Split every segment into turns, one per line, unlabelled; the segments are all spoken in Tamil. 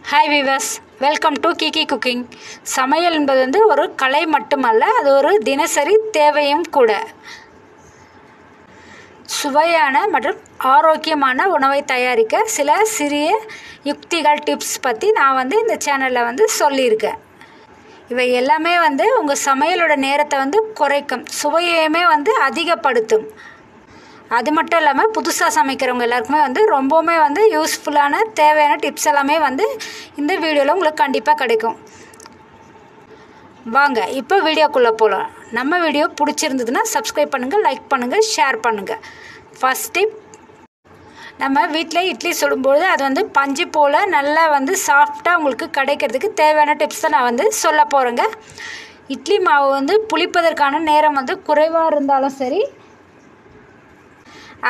Hi viewers, welcome to Kiki cooking. சமையல் என்பது ஒரு கலை மட்டுமல்ல, அது ஒரு தினசரி தேவையும் கூட. சுவையான மற்றும் ஆரோக்கியமான உணவை தயாரிக்க சில சிறிய யுக்திகள், டிப்ஸ் பற்றி நான் இந்த சேனலில் சொல்லியிருக்கேன். இவை எல்லாமே உங்கள் சமையலோட நேரத்தை குறைக்கும், சுவையுமே அதிகப்படுத்தும். அது மட்டும் இல்லாமல் புதுசாக சமைக்கிறவங்க எல்லாருக்குமே ரொம்பவுமே யூஸ்ஃபுல்லான தேவையான டிப்ஸ் எல்லாமே இந்த வீடியோவில் உங்களுக்கு கண்டிப்பாக கிடைக்கும். வாங்க இப்போ வீடியோக்குள்ளே போகலாம். நம்ம வீடியோ பிடிச்சிருந்ததுன்னா சப்ஸ்கிரைப் பண்ணுங்கள், லைக் பண்ணுங்கள், ஷேர் பண்ணுங்கள். ஃபஸ்ட் டிப், நம்ம வீட்டில் இட்லி சுடும்போது அது பஞ்சு போல் நல்லா சாஃப்டாக உங்களுக்கு கிடைக்கிறதுக்கு தேவையான டிப்ஸ் தான் நான் சொல்ல போகிறேங்க. இட்லி மாவு புளிப்பதற்கான நேரம் குறைவாக இருந்தாலும் சரி,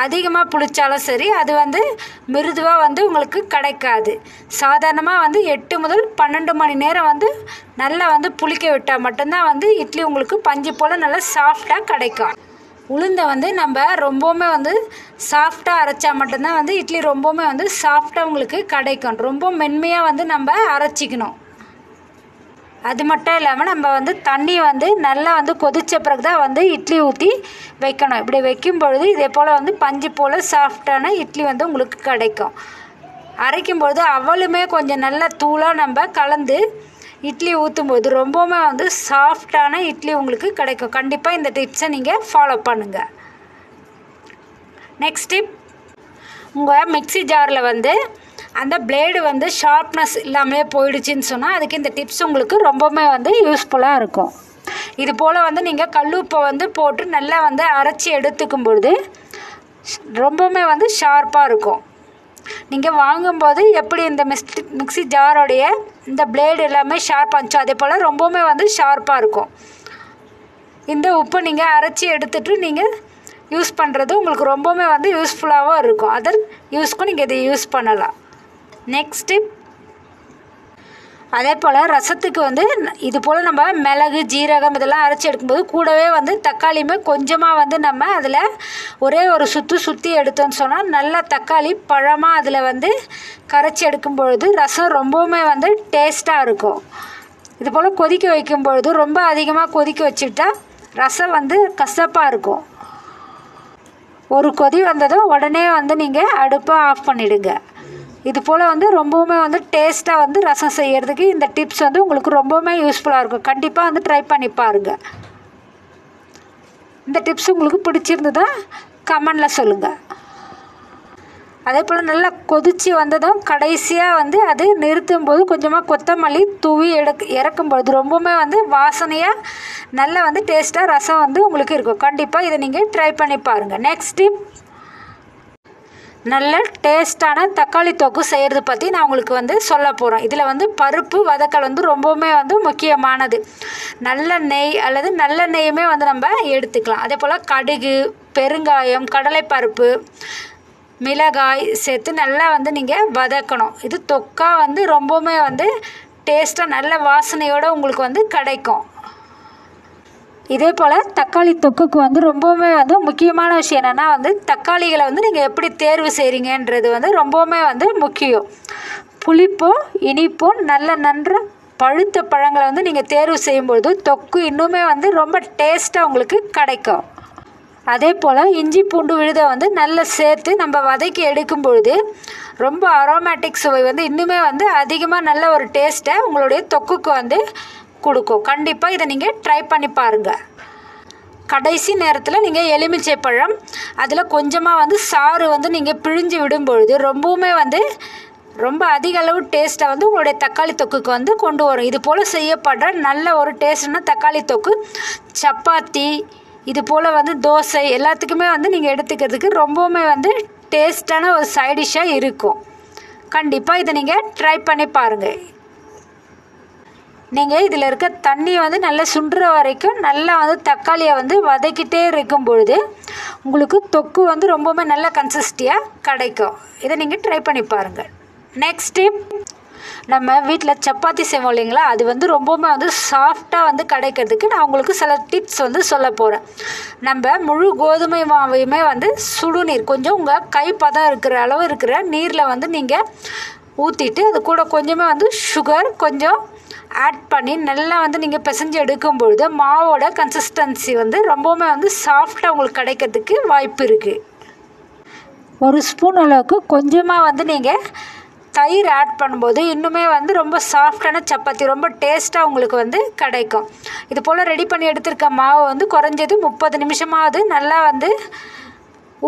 அதிகமாக புளிச்சாலும் சரி, அது மிருதுவாக உங்களுக்கு கிடைக்காது. சாதாரணமாக 8 முதல் 12 மணி நேரம் நல்லா புளிக்க விட்டால் மட்டும்தான் இட்லி உங்களுக்கு பஞ்சு போல் நல்லா சாஃப்டாக கிடைக்கும். உளுந்தை நம்ம ரொம்பவுமே சாஃப்டாக அரைச்சா மட்டும்தான் இட்லி ரொம்பவுமே சாஃப்டாக உங்களுக்கு கிடைக்கும். ரொம்ப மென்மையாக நம்ம அரைச்சிக்கணும். அது மட்டும் இல்லாமல் நம்ம தண்ணி நல்லா கொதித்த பிறகு தான் இட்லி ஊற்றி வைக்கணும். இப்படி வைக்கும் பொழுது இதே போல் பஞ்சு போல் சாஃப்டான இட்லி உங்களுக்கு கிடைக்கும். அரைக்கும்பொழுது அவளுமே கொஞ்சம் நல்ல தூளாக நம்ம கலந்து இட்லி ஊற்றும்போது ரொம்பவுமே சாஃப்டான இட்லி உங்களுக்கு கிடைக்கும். கண்டிப்பாக இந்த டிப்ஸை நீங்கள் ஃபாலோ பண்ணுங்கள். நெக்ஸ்ட் டிப், உங்கள் மிக்ஸி ஜாரில் அந்த பிளேடு ஷார்ப்னஸ் இல்லாமலே போயிடுச்சின்னு சொன்னால் அதுக்கு இந்த டிப்ஸ் உங்களுக்கு ரொம்பவுமே யூஸ்ஃபுல்லாக இருக்கும். இது போல் நீங்கள் கல்லுப்பை போட்டு நல்லா அரைச்சி எடுத்துக்கும் பொழுது ரொம்பவுமே ஷார்ப்பாக இருக்கும். நீங்கள் வாங்கும்போது எப்படி இந்த மிக்ஸி ஜாரோடைய இந்த பிளேடு எல்லாமே ஷார்ப்பாக இருந்துச்சோ அதே போல் ரொம்பவுமே ஷார்ப்பாக இருக்கும். இந்த உப்பை நீங்கள் அரைச்சி எடுத்துகிட்டு நீங்கள் யூஸ் பண்ணுறது உங்களுக்கு ரொம்பவுமே யூஸ்ஃபுல்லாகவும் இருக்கும். அதர் யூஸ்க்கும் நீங்கள் இதை யூஸ் பண்ணலாம். நெக்ஸ்ட் டிப், அதே போல் ரசத்துக்கு இது போல் நம்ம மிளகு, ஜீரகம் இதெல்லாம் அரைச்சி எடுக்கும்போது கூடவே தக்காளியுமே கொஞ்சமாக நம்ம அதில் ஒரே ஒரு சுற்றி எடுத்தோன்னு சொன்னால் நல்லா தக்காளி பழமாக அதில் கரைச்சி எடுக்கும் பொழுது ரசம் ரொம்பவுமே டேஸ்ட்டாக இருக்கும். இது போல் கொதிக்க வைக்கும் பொழுது ரொம்ப அதிகமாக கொதிக்க வச்சுட்டா ரசம் கசப்பாக இருக்கும். ஒரு கொதி வந்ததும் உடனே நீங்கள் அடுப்பை ஆஃப் பண்ணிவிடுங்க. இது போல் ரொம்பவுமே டேஸ்ட்டாக ரசம் செய்கிறதுக்கு இந்த டிப்ஸ் உங்களுக்கு ரொம்பவுமே யூஸ்ஃபுல்லாக இருக்கும். கண்டிப்பாக ட்ரை பண்ணி பாருங்கள். இந்த டிப்ஸ் உங்களுக்கு பிடிச்சிருந்ததா கமெண்டில் சொல்லுங்கள். அதே போல் நல்லா கொதித்து வந்ததும் கடைசியாக அது நிறுத்தும் போது கொஞ்சமாக கொத்தமல்லி தூவி இறக்கும்பொழுது ரொம்பவுமே வாசனையாக நல்லா டேஸ்ட்டாக ரசம் உங்களுக்கு இருக்கும். கண்டிப்பாக இதை நீங்கள் ட்ரை பண்ணி பாருங்கள். நெக்ஸ்ட் டிப், நல்ல டேஸ்ட்டான தக்காளி தொக்கு செய்கிறது பற்றி நான் உங்களுக்கு சொல்ல போகிறேன். இதில் பருப்பு வதக்கல் ரொம்பவுமே முக்கியமானது. நல்ல நெய் அல்லது நல்ல நெய்யுமே நம்ம எடுத்துக்கலாம். அதே போல் கடுகு, பெருங்காயம், கடலைப்பருப்பு, மிளகாய் சேர்த்து நல்லா நீங்கள் வதக்கணும். இது தொக்கா ரொம்பவுமே டேஸ்ட்டாக நல்ல வாசனையோடு உங்களுக்கு கிடைக்கும். இதே போல் தக்காளி தொக்குக்கு ரொம்பவுமே முக்கியமான விஷயம் என்னென்னா தக்காளிகளை நீங்கள் எப்படி தேர்வு செய்கிறீங்கன்றது ரொம்பவுமே முக்கியம். புளிப்பும் இனிப்பும் நன்ற பழுத்த பழங்களை நீங்கள் தேர்வு செய்யும்பொழுது தொக்கு இன்னுமே ரொம்ப டேஸ்ட்டாக உங்களுக்கு கிடைக்கும். அதே போல் இஞ்சி பூண்டு விழுதை நல்லா சேர்த்து நம்ம வதக்கி எடுக்கும் பொழுது ரொம்ப அரோமேட்டிக் சுவை இன்னுமே அதிகமாக நல்ல ஒரு டேஸ்ட்டை உங்களுடைய தொக்குக்கு கொடுக்கும். கண்டிப்பாக இதை நீங்கள் ட்ரை பண்ணி பாருங்கள். கடைசி நேரத்தில் நீங்கள் எலுமிச்சை பழம் அதில் கொஞ்சமாக சாறு நீங்கள் பிழிஞ்சு விடும்பொழுது ரொம்பவுமே ரொம்ப அதிக அளவு டேஸ்ட்டாக உங்களுடைய தக்காளி தொக்குக்கு கொண்டு வரும். இது போல் செய்யப்படுற நல்ல ஒரு டேஸ்ட்னா தக்காளி தொக்கு சப்பாத்தி இது போல் தோசை எல்லாத்துக்குமே நீங்கள் எடுத்துக்கிறதுக்கு ரொம்பவுமே டேஸ்ட்டான ஒரு சைடிஷ்ஷாக இருக்கும். கண்டிப்பாக இதை நீங்கள் ட்ரை பண்ணி பாருங்கள். நீங்கள் இதில் இருக்க தண்ணி நல்லா சுண்டுற வரைக்கும் நல்லா தக்காளியை வதக்கிட்டே இருக்கும் பொழுது உங்களுக்கு தொக்கு ரொம்பவுமே நல்ல கன்சிஸ்டியாக கிடைக்கும். இதை நீங்கள் ட்ரை பண்ணி பாருங்கள். நெக்ஸ்ட் டிப், நம்ம வீட்டில் சப்பாத்தி செய்வோம் இல்லைங்களா, அது ரொம்பவுமே சாஃப்டாக கிடைக்கிறதுக்கு நான் உங்களுக்கு சில டிப்ஸ் சொல்ல போகிறேன். நம்ம முழு கோதுமை மாவையுமே சுடுநீர் கொஞ்சம் உங்கள் கைப்பதம் இருக்கிற அளவு இருக்கிற நீரில் நீங்கள் ஊற்றிட்டு அது கூட கொஞ்சமாக வந்து சுகர் கொஞ்சம் ஆட் பண்ணி நல்லா வந்து நீங்கள் பிசைஞ்சு எடுக்கும்பொழுது மாவோட கன்சிஸ்டன்சி வந்து ரொம்பவுமே வந்து சாஃப்டாக உங்களுக்கு கிடைக்கிறதுக்கு வாய்ப்பு இருக்குது. ஒரு ஸ்பூன் அளவுக்கு கொஞ்சமாக வந்து நீங்கள் தயிர் ஆட் பண்ணும்போது இன்னுமே வந்து ரொம்ப சாஃப்டான சப்பாத்தி ரொம்ப டேஸ்ட்டாக உங்களுக்கு வந்து கிடைக்கும். இது போல் ரெடி பண்ணி எடுத்துருக்க மாவு வந்து குறைஞ்சது 30 நிமிஷமாவது நல்லா வந்து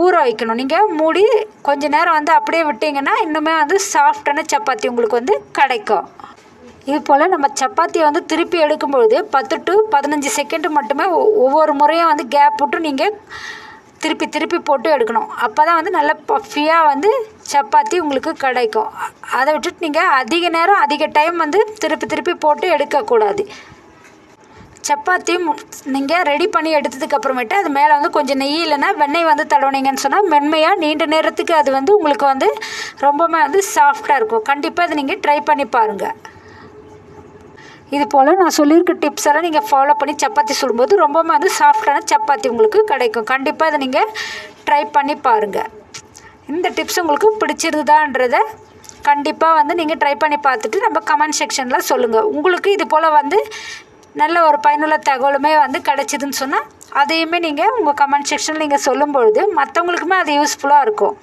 ஊற வைக்கணும். நீங்கள் மூடி கொஞ்ச நேரம் வந்து அப்படியே விட்டிங்கன்னா இன்னுமே வந்து சாஃப்டான சப்பாத்தி உங்களுக்கு வந்து கிடைக்கும். இது போல் நம்ம சப்பாத்தியை வந்து திருப்பி எடுக்கும்பொழுது 10 to 15 செகண்ட் மட்டுமே ஒவ்வொரு முறையும் வந்து கேப் விட்டு நீங்கள் திருப்பி போட்டு எடுக்கணும். அப்போ தான் வந்து நல்ல பஃபியாக வந்து சப்பாத்தி உங்களுக்கு கிடைக்கும். அதை விட்டுட்டு நீங்கள் அதிக நேரம் அதிக டைம் வந்து திருப்பி போட்டு எடுக்கக்கூடாது. சப்பாத்தி நீங்கள் ரெடி பண்ணி எடுத்ததுக்கப்புறமேட்டு அது மேலே வந்து கொஞ்சம் நெய் இல்லைன்னா வெண்ணெய் வந்து தடவுனீங்கன்னு சொன்னால் மென்மையாக நீண்ட நேரத்துக்கு அது வந்து உங்களுக்கு வந்து ரொம்பவுமே வந்து சாஃப்டாக இருக்கும். கண்டிப்பாக இதை நீங்கள் ட்ரை பண்ணி பாருங்கள். இது போல் நான் சொல்லியிருக்க டிப்ஸ் எல்லாம் நீங்கள் ஃபாலோ பண்ணி சப்பாத்தி சுடும்போது ரொம்பவுமே வந்து சாஃப்டான சப்பாத்தி உங்களுக்கு கிடைக்கும். கண்டிப்பாக இதை நீங்கள் ட்ரை பண்ணி பாருங்கள். இந்த டிப்ஸ் உங்களுக்கு பிடிச்சிருந்தான்றதை கண்டிப்பாக வந்து நீங்கள் ட்ரை பண்ணி பார்த்துட்டு நம்ம கமெண்ட் செக்ஷனில் சொல்லுங்கள். உங்களுக்கு இது போல் வந்து நல்ல ஒரு பயனுள்ள தகவலுமே வந்து கிடைச்சிதுன்னு சொன்னால் அதையுமே நீங்கள் உங்கள் கமெண்ட் செக்ஷனில் நீங்கள் சொல்லும்பொழுது மற்றவங்களுக்குமே அது யூஸ்ஃபுல்லாக இருக்கும்.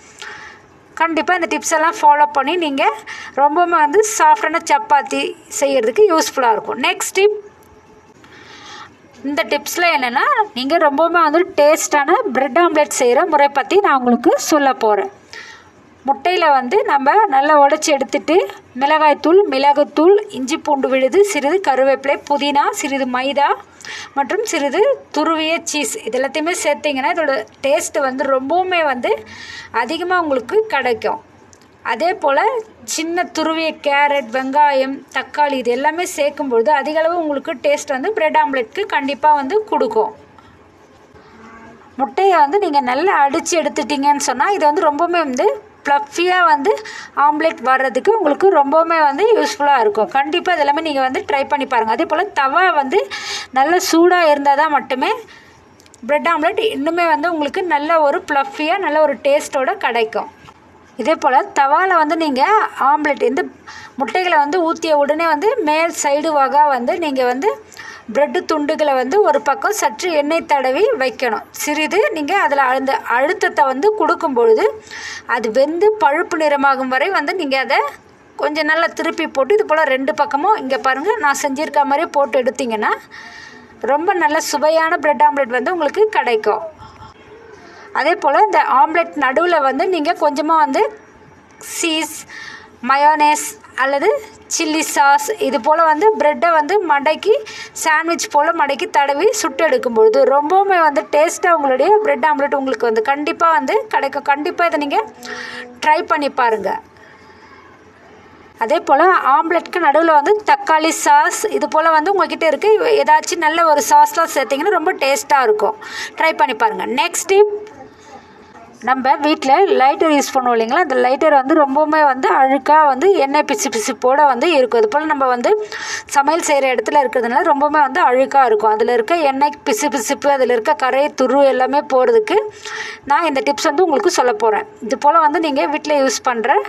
கண்டிப்பாக இந்த டிப்ஸ் எல்லாம் ஃபாலோ பண்ணி நீங்கள் ரொம்பவுமே வந்து சாஃப்டான சப்பாத்தி செய்கிறதுக்கு யூஸ்ஃபுல்லாக இருக்கும். நெக்ஸ்ட் டிப், இந்த டிப்ஸில் என்னென்னா நீங்கள் ரொம்பவுமே வந்து டேஸ்டான பிரெட் ஆம்லெட் செய்கிற முறை பற்றி நான் உங்களுக்கு சொல்ல போகிறேன். முட்டையில் வந்து நம்ம நல்லா உடச்சி எடுத்துட்டு மிளகாய்த்தூள், மிளகுத்தூள், இஞ்சி பூண்டு விழுது, சிறிது கருவேப்பிலை, புதினா, சிறிது மைதா மற்றும் சிறிது துருவிய சீஸ் இது எல்லாத்தையுமே சேர்த்திங்கன்னா இதோட டேஸ்ட்டு வந்து ரொம்பவுமே வந்து அதிகமாக உங்களுக்கு கிடைக்கும். அதே போல் சின்ன துருவிய கேரட், வெங்காயம், தக்காளி இது எல்லாமே சேர்க்கும்பொழுது அதிகளவு உங்களுக்கு டேஸ்ட் வந்து பிரெட் ஆம்லெட்க்கு கண்டிப்பாக வந்து கொடுக்கும். முட்டையை வந்து நீங்கள் நல்லா அடித்து எடுத்துட்டிங்கன்னு சொன்னால் இது வந்து ரொம்பவுமே வந்து ப்ளஃபியாக வந்து ஆம்லெட் வர்றதுக்கு உங்களுக்கு ரொம்பவுமே வந்து யூஸ்ஃபுல்லாக இருக்கும். கண்டிப்பாக இதெல்லாமே நீங்கள் வந்து ட்ரை பண்ணி பாருங்கள். அதே போல் தவா வந்து நல்ல சூடாக இருந்தால் தான் மட்டுமே பிரெட் ஆம்லெட் இன்னுமே வந்து உங்களுக்கு நல்ல ஒரு ப்ளஃபியாக நல்ல ஒரு டேஸ்ட்டோடு கிடைக்கும். இதே போல் தவாவில் வந்து நீங்கள் ஆம்லெட் இந்த முட்டைகளை வந்து ஊற்றிய உடனே வந்து மேல் சைடு வகை வந்து நீங்கள் வந்து பிரெட்டு துண்டுகளை வந்து ஒரு பக்கம் சற்று எண்ணெய் தடவி வைக்கணும். சிறிது நீங்கள் அதில் அந்த அழுத்தத்தை வந்து கொடுக்கும் பொழுது அது வெந்து பழுப்பு நிறமாகும் வரை வந்து நீங்கள் அதை கொஞ்சம் நல்லா திருப்பி போட்டு இது போல் 2 பக்கமும் இங்கே பாருங்கள் நான் செஞ்சுருக்க மாதிரியே போட்டு எடுத்திங்கன்னா ரொம்ப நல்ல சுவையான பிரெட் ஆம்லெட் வந்து உங்களுக்கு கிடைக்கும். அதே போல் இந்த ஆம்லெட் நடுவில் வந்து நீங்கள் கொஞ்சமாக வந்து சீஸ், மயோனேஸ் அல்லது சில்லி சாஸ் இது போல் வந்து ப்ரெட்டை வந்து மடக்கி சாண்ட்விச் போல் மடக்கி தடவி சுட்டு எடுக்கும்பொழுது ரொம்பவுமே வந்து டேஸ்ட்டாக உங்களுடைய பிரெட் ஆம்லெட் உங்களுக்கு வந்து கண்டிப்பாக வந்து கிடைக்கும். கண்டிப்பாக இதை நீங்கள் ட்ரை பண்ணி பாருங்கள். அதே போல் ஆம்லெட்க்கு நடுவில் வந்து தக்காளி சாஸ் இது போல் வந்து உங்கள்கிட்ட இருக்குது ஏதாச்சும் நல்ல ஒரு சாஸ்லாம் சேர்த்திங்கன்னா ரொம்ப டேஸ்ட்டாக இருக்கும். ட்ரை பண்ணி பாருங்கள். நெக்ஸ்ட் டிப், நம்ம வீட்டில் லைட்டர் யூஸ் பண்ணுவோம் இல்லைங்களா, அந்த லைட்டர் வந்து ரொம்பவுமே வந்து அழுக்காக வந்து எண்ணெய் பிசுப்போடு வந்து இருக்கும். அது போல் நம்ம வந்து சமையல் செய்கிற இடத்துல இருக்கிறதுனால ரொம்பவுமே வந்து அழுக்காக இருக்கும். அதில் இருக்க எண்ணெய் பிசுப்பு அதில் இருக்க கரை துரு எல்லாமே போகிறதுக்கு நான் இந்த டிப்ஸ் வந்து உங்களுக்கு சொல்ல போகிறேன். இது போல் வந்து நீங்கள் வீட்டில் யூஸ் பண்ணுற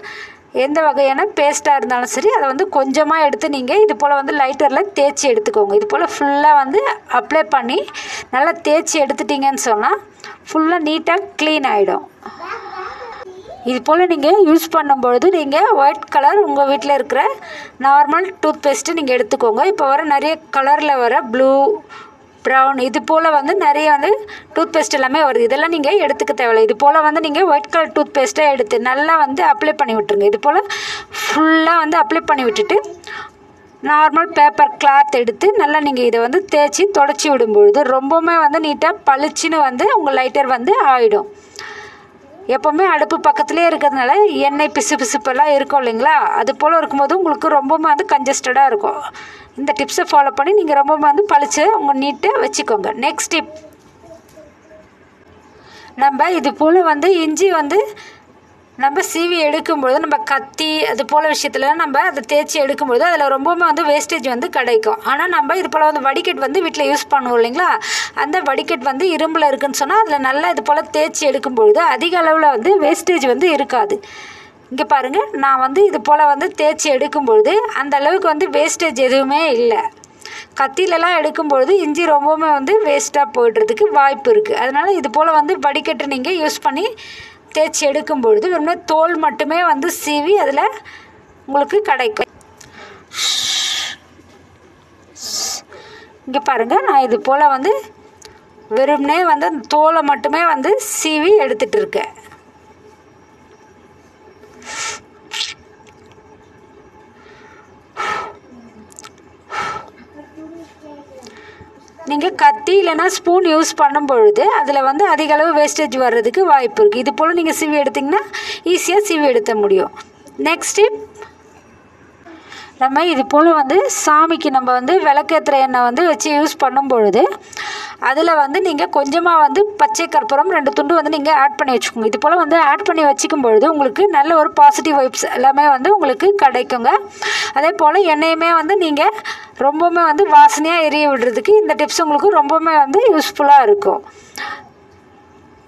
எந்த வகையான பேஸ்ட்டாக இருந்தாலும் சரி அதை வந்து கொஞ்சமாக எடுத்து நீங்கள் இது போல் வந்து லைட்டரில் தேய்ச்சி எடுத்துக்கோங்க. இது போல் ஃபுல்லாக வந்து அப்ளை பண்ணி நல்லா தேய்ச்சி எடுத்துட்டிங்கன்னு சொன்னால் ஃபுல்லாக நீட்டாக க்ளீன் ஆகிடும். இது போல் நீங்கள் யூஸ் பண்ணும்பொழுது நீங்கள் ஒயிட் கலர் உங்கள் வீட்டில் இருக்கிற நார்மல் டூத் பேஸ்ட்டு நீங்கள் எடுத்துக்கோங்க. இப்போ வர நிறைய கலரில் வர ப்ளூ, ப்ரௌன் இது போல் வந்து நிறைய வந்து டூத் பேஸ்ட் எல்லாமே வருது. இதெல்லாம் நீங்கள் எடுத்துக்க தேவையில்லை. இது போல் வந்து நீங்கள் ஒயிட் கலர் டூத் பேஸ்ட்டை எடுத்து நல்லா வந்து அப்ளை பண்ணி விட்டுருங்க. இது போல் ஃபுல்லாக வந்து அப்ளை பண்ணி விட்டுட்டு நார்மல் பேப்பர் கிளாத் எடுத்து நல்லா நீங்கள் இதை வந்து தேய்ச்சி தொடச்சி விடும்பொழுது ரொம்பவுமே வந்து நீட்டாக பளிச்சுன்னு வந்து உங்கள் லைட்டர் வந்து ஆகிடும். எப்போவுமே அடுப்பு பக்கத்துலேயே இருக்கிறதுனால எண்ணெய் பிசுப்பெல்லாம் இருக்கும் இல்லைங்களா, அது போல் இருக்கும்போது உங்களுக்கு ரொம்பவுமே வந்து கன்ஜஸ்டடாக இருக்கும். இந்த டிப்ஸை ஃபாலோ பண்ணி நீங்கள் ரொம்பவுமே வந்து பளிச்சு உங்கள் நீட்டாக வச்சுக்கோங்க. நெக்ஸ்ட் டிப், நம்ம இது போல் வந்து இஞ்சி வந்து நம்ம சீவி எடுக்கும்பொழுது நம்ம கத்தி அது போல் விஷயத்தில் நம்ம அதை தேய்ச்சி எடுக்கும்பொழுது அதில் ரொம்பவுமே வந்து வேஸ்டேஜ் வந்து கிடைக்கும். ஆனால் நம்ம இது போல் வந்து வடிகட் வந்து வீட்டில் யூஸ் பண்ணுவோம் இல்லைங்களா, அந்த வடிகட் வந்து இரும்பில் இருக்குதுன்னு சொன்னால் அதில் நல்லா இது போல் தேய்ச்சி எடுக்கும்பொழுது அதிக அளவில் வந்து வேஸ்டேஜ் வந்து இருக்காது. இங்கே பாருங்கள், நான் வந்து இது போல் வந்து தேய்ச்சி எடுக்கும்பொழுது அந்த அளவுக்கு வந்து வேஸ்டேஜ் எதுவுமே இல்லை. கத்திலெலாம் எடுக்கும்பொழுது இஞ்சி ரொம்பவுமே வந்து வேஸ்ட்டாக போய்டுறதுக்கு வாய்ப்பு இருக்குது. அதனால் இது போல் வந்து வடிகட்டு நீங்கள் யூஸ் பண்ணி தேய்ச்சி எடுக்கும்பொழுது வெறுமனே தோல் மட்டுமே வந்து சீவி அதில் உங்களுக்கு கிடைக்கும். இங்கே பாருங்கள், நான் இது போல் வந்து வெறுமனே வந்து அந்த தோலை மட்டுமே வந்து சீவி எடுத்துகிட்டு இருக்கேன். நீங்கள் கத்தி இல்லைனா ஸ்பூன் யூஸ் பண்ணும் பொழுது அதில் வந்து அதிக அளவு வேஸ்டேஜ் வர்றதுக்கு வாய்ப்பு இருக்குது. இது போல் நீங்கள் சீவி எடுத்திங்கன்னா ஈஸியாக சீவி எடுத்த முடியும். நெக்ஸ்ட் டிப், நம்ம இது போல் வந்து சாமிக்கு நம்ம வந்து விளக்கேற்றுற எண்ணெய் வந்து வச்சு யூஸ் பண்ணும் பொழுது அதில் வந்து நீங்கள் கொஞ்சமாக வந்து பச்சை கற்பூரம் 2 துண்டு வந்து நீங்கள் ஆட் பண்ணி வச்சுக்கோங்க. இது போல் வந்து ஆட் பண்ணி வச்சுக்கும் பொழுது உங்களுக்கு நல்ல ஒரு பாசிட்டிவ் வைப்ஸ் எல்லாமே வந்து உங்களுக்கு கிடைக்குங்க. அதே போல் எண்ணெயுமே வந்து நீங்கள் ரொம்பவுமே வந்து வாசனையாக எரிய விடுறதுக்கு இந்த டிப்ஸ் உங்களுக்கு ரொம்பவுமே வந்து யூஸ்ஃபுல்லாக இருக்கும்.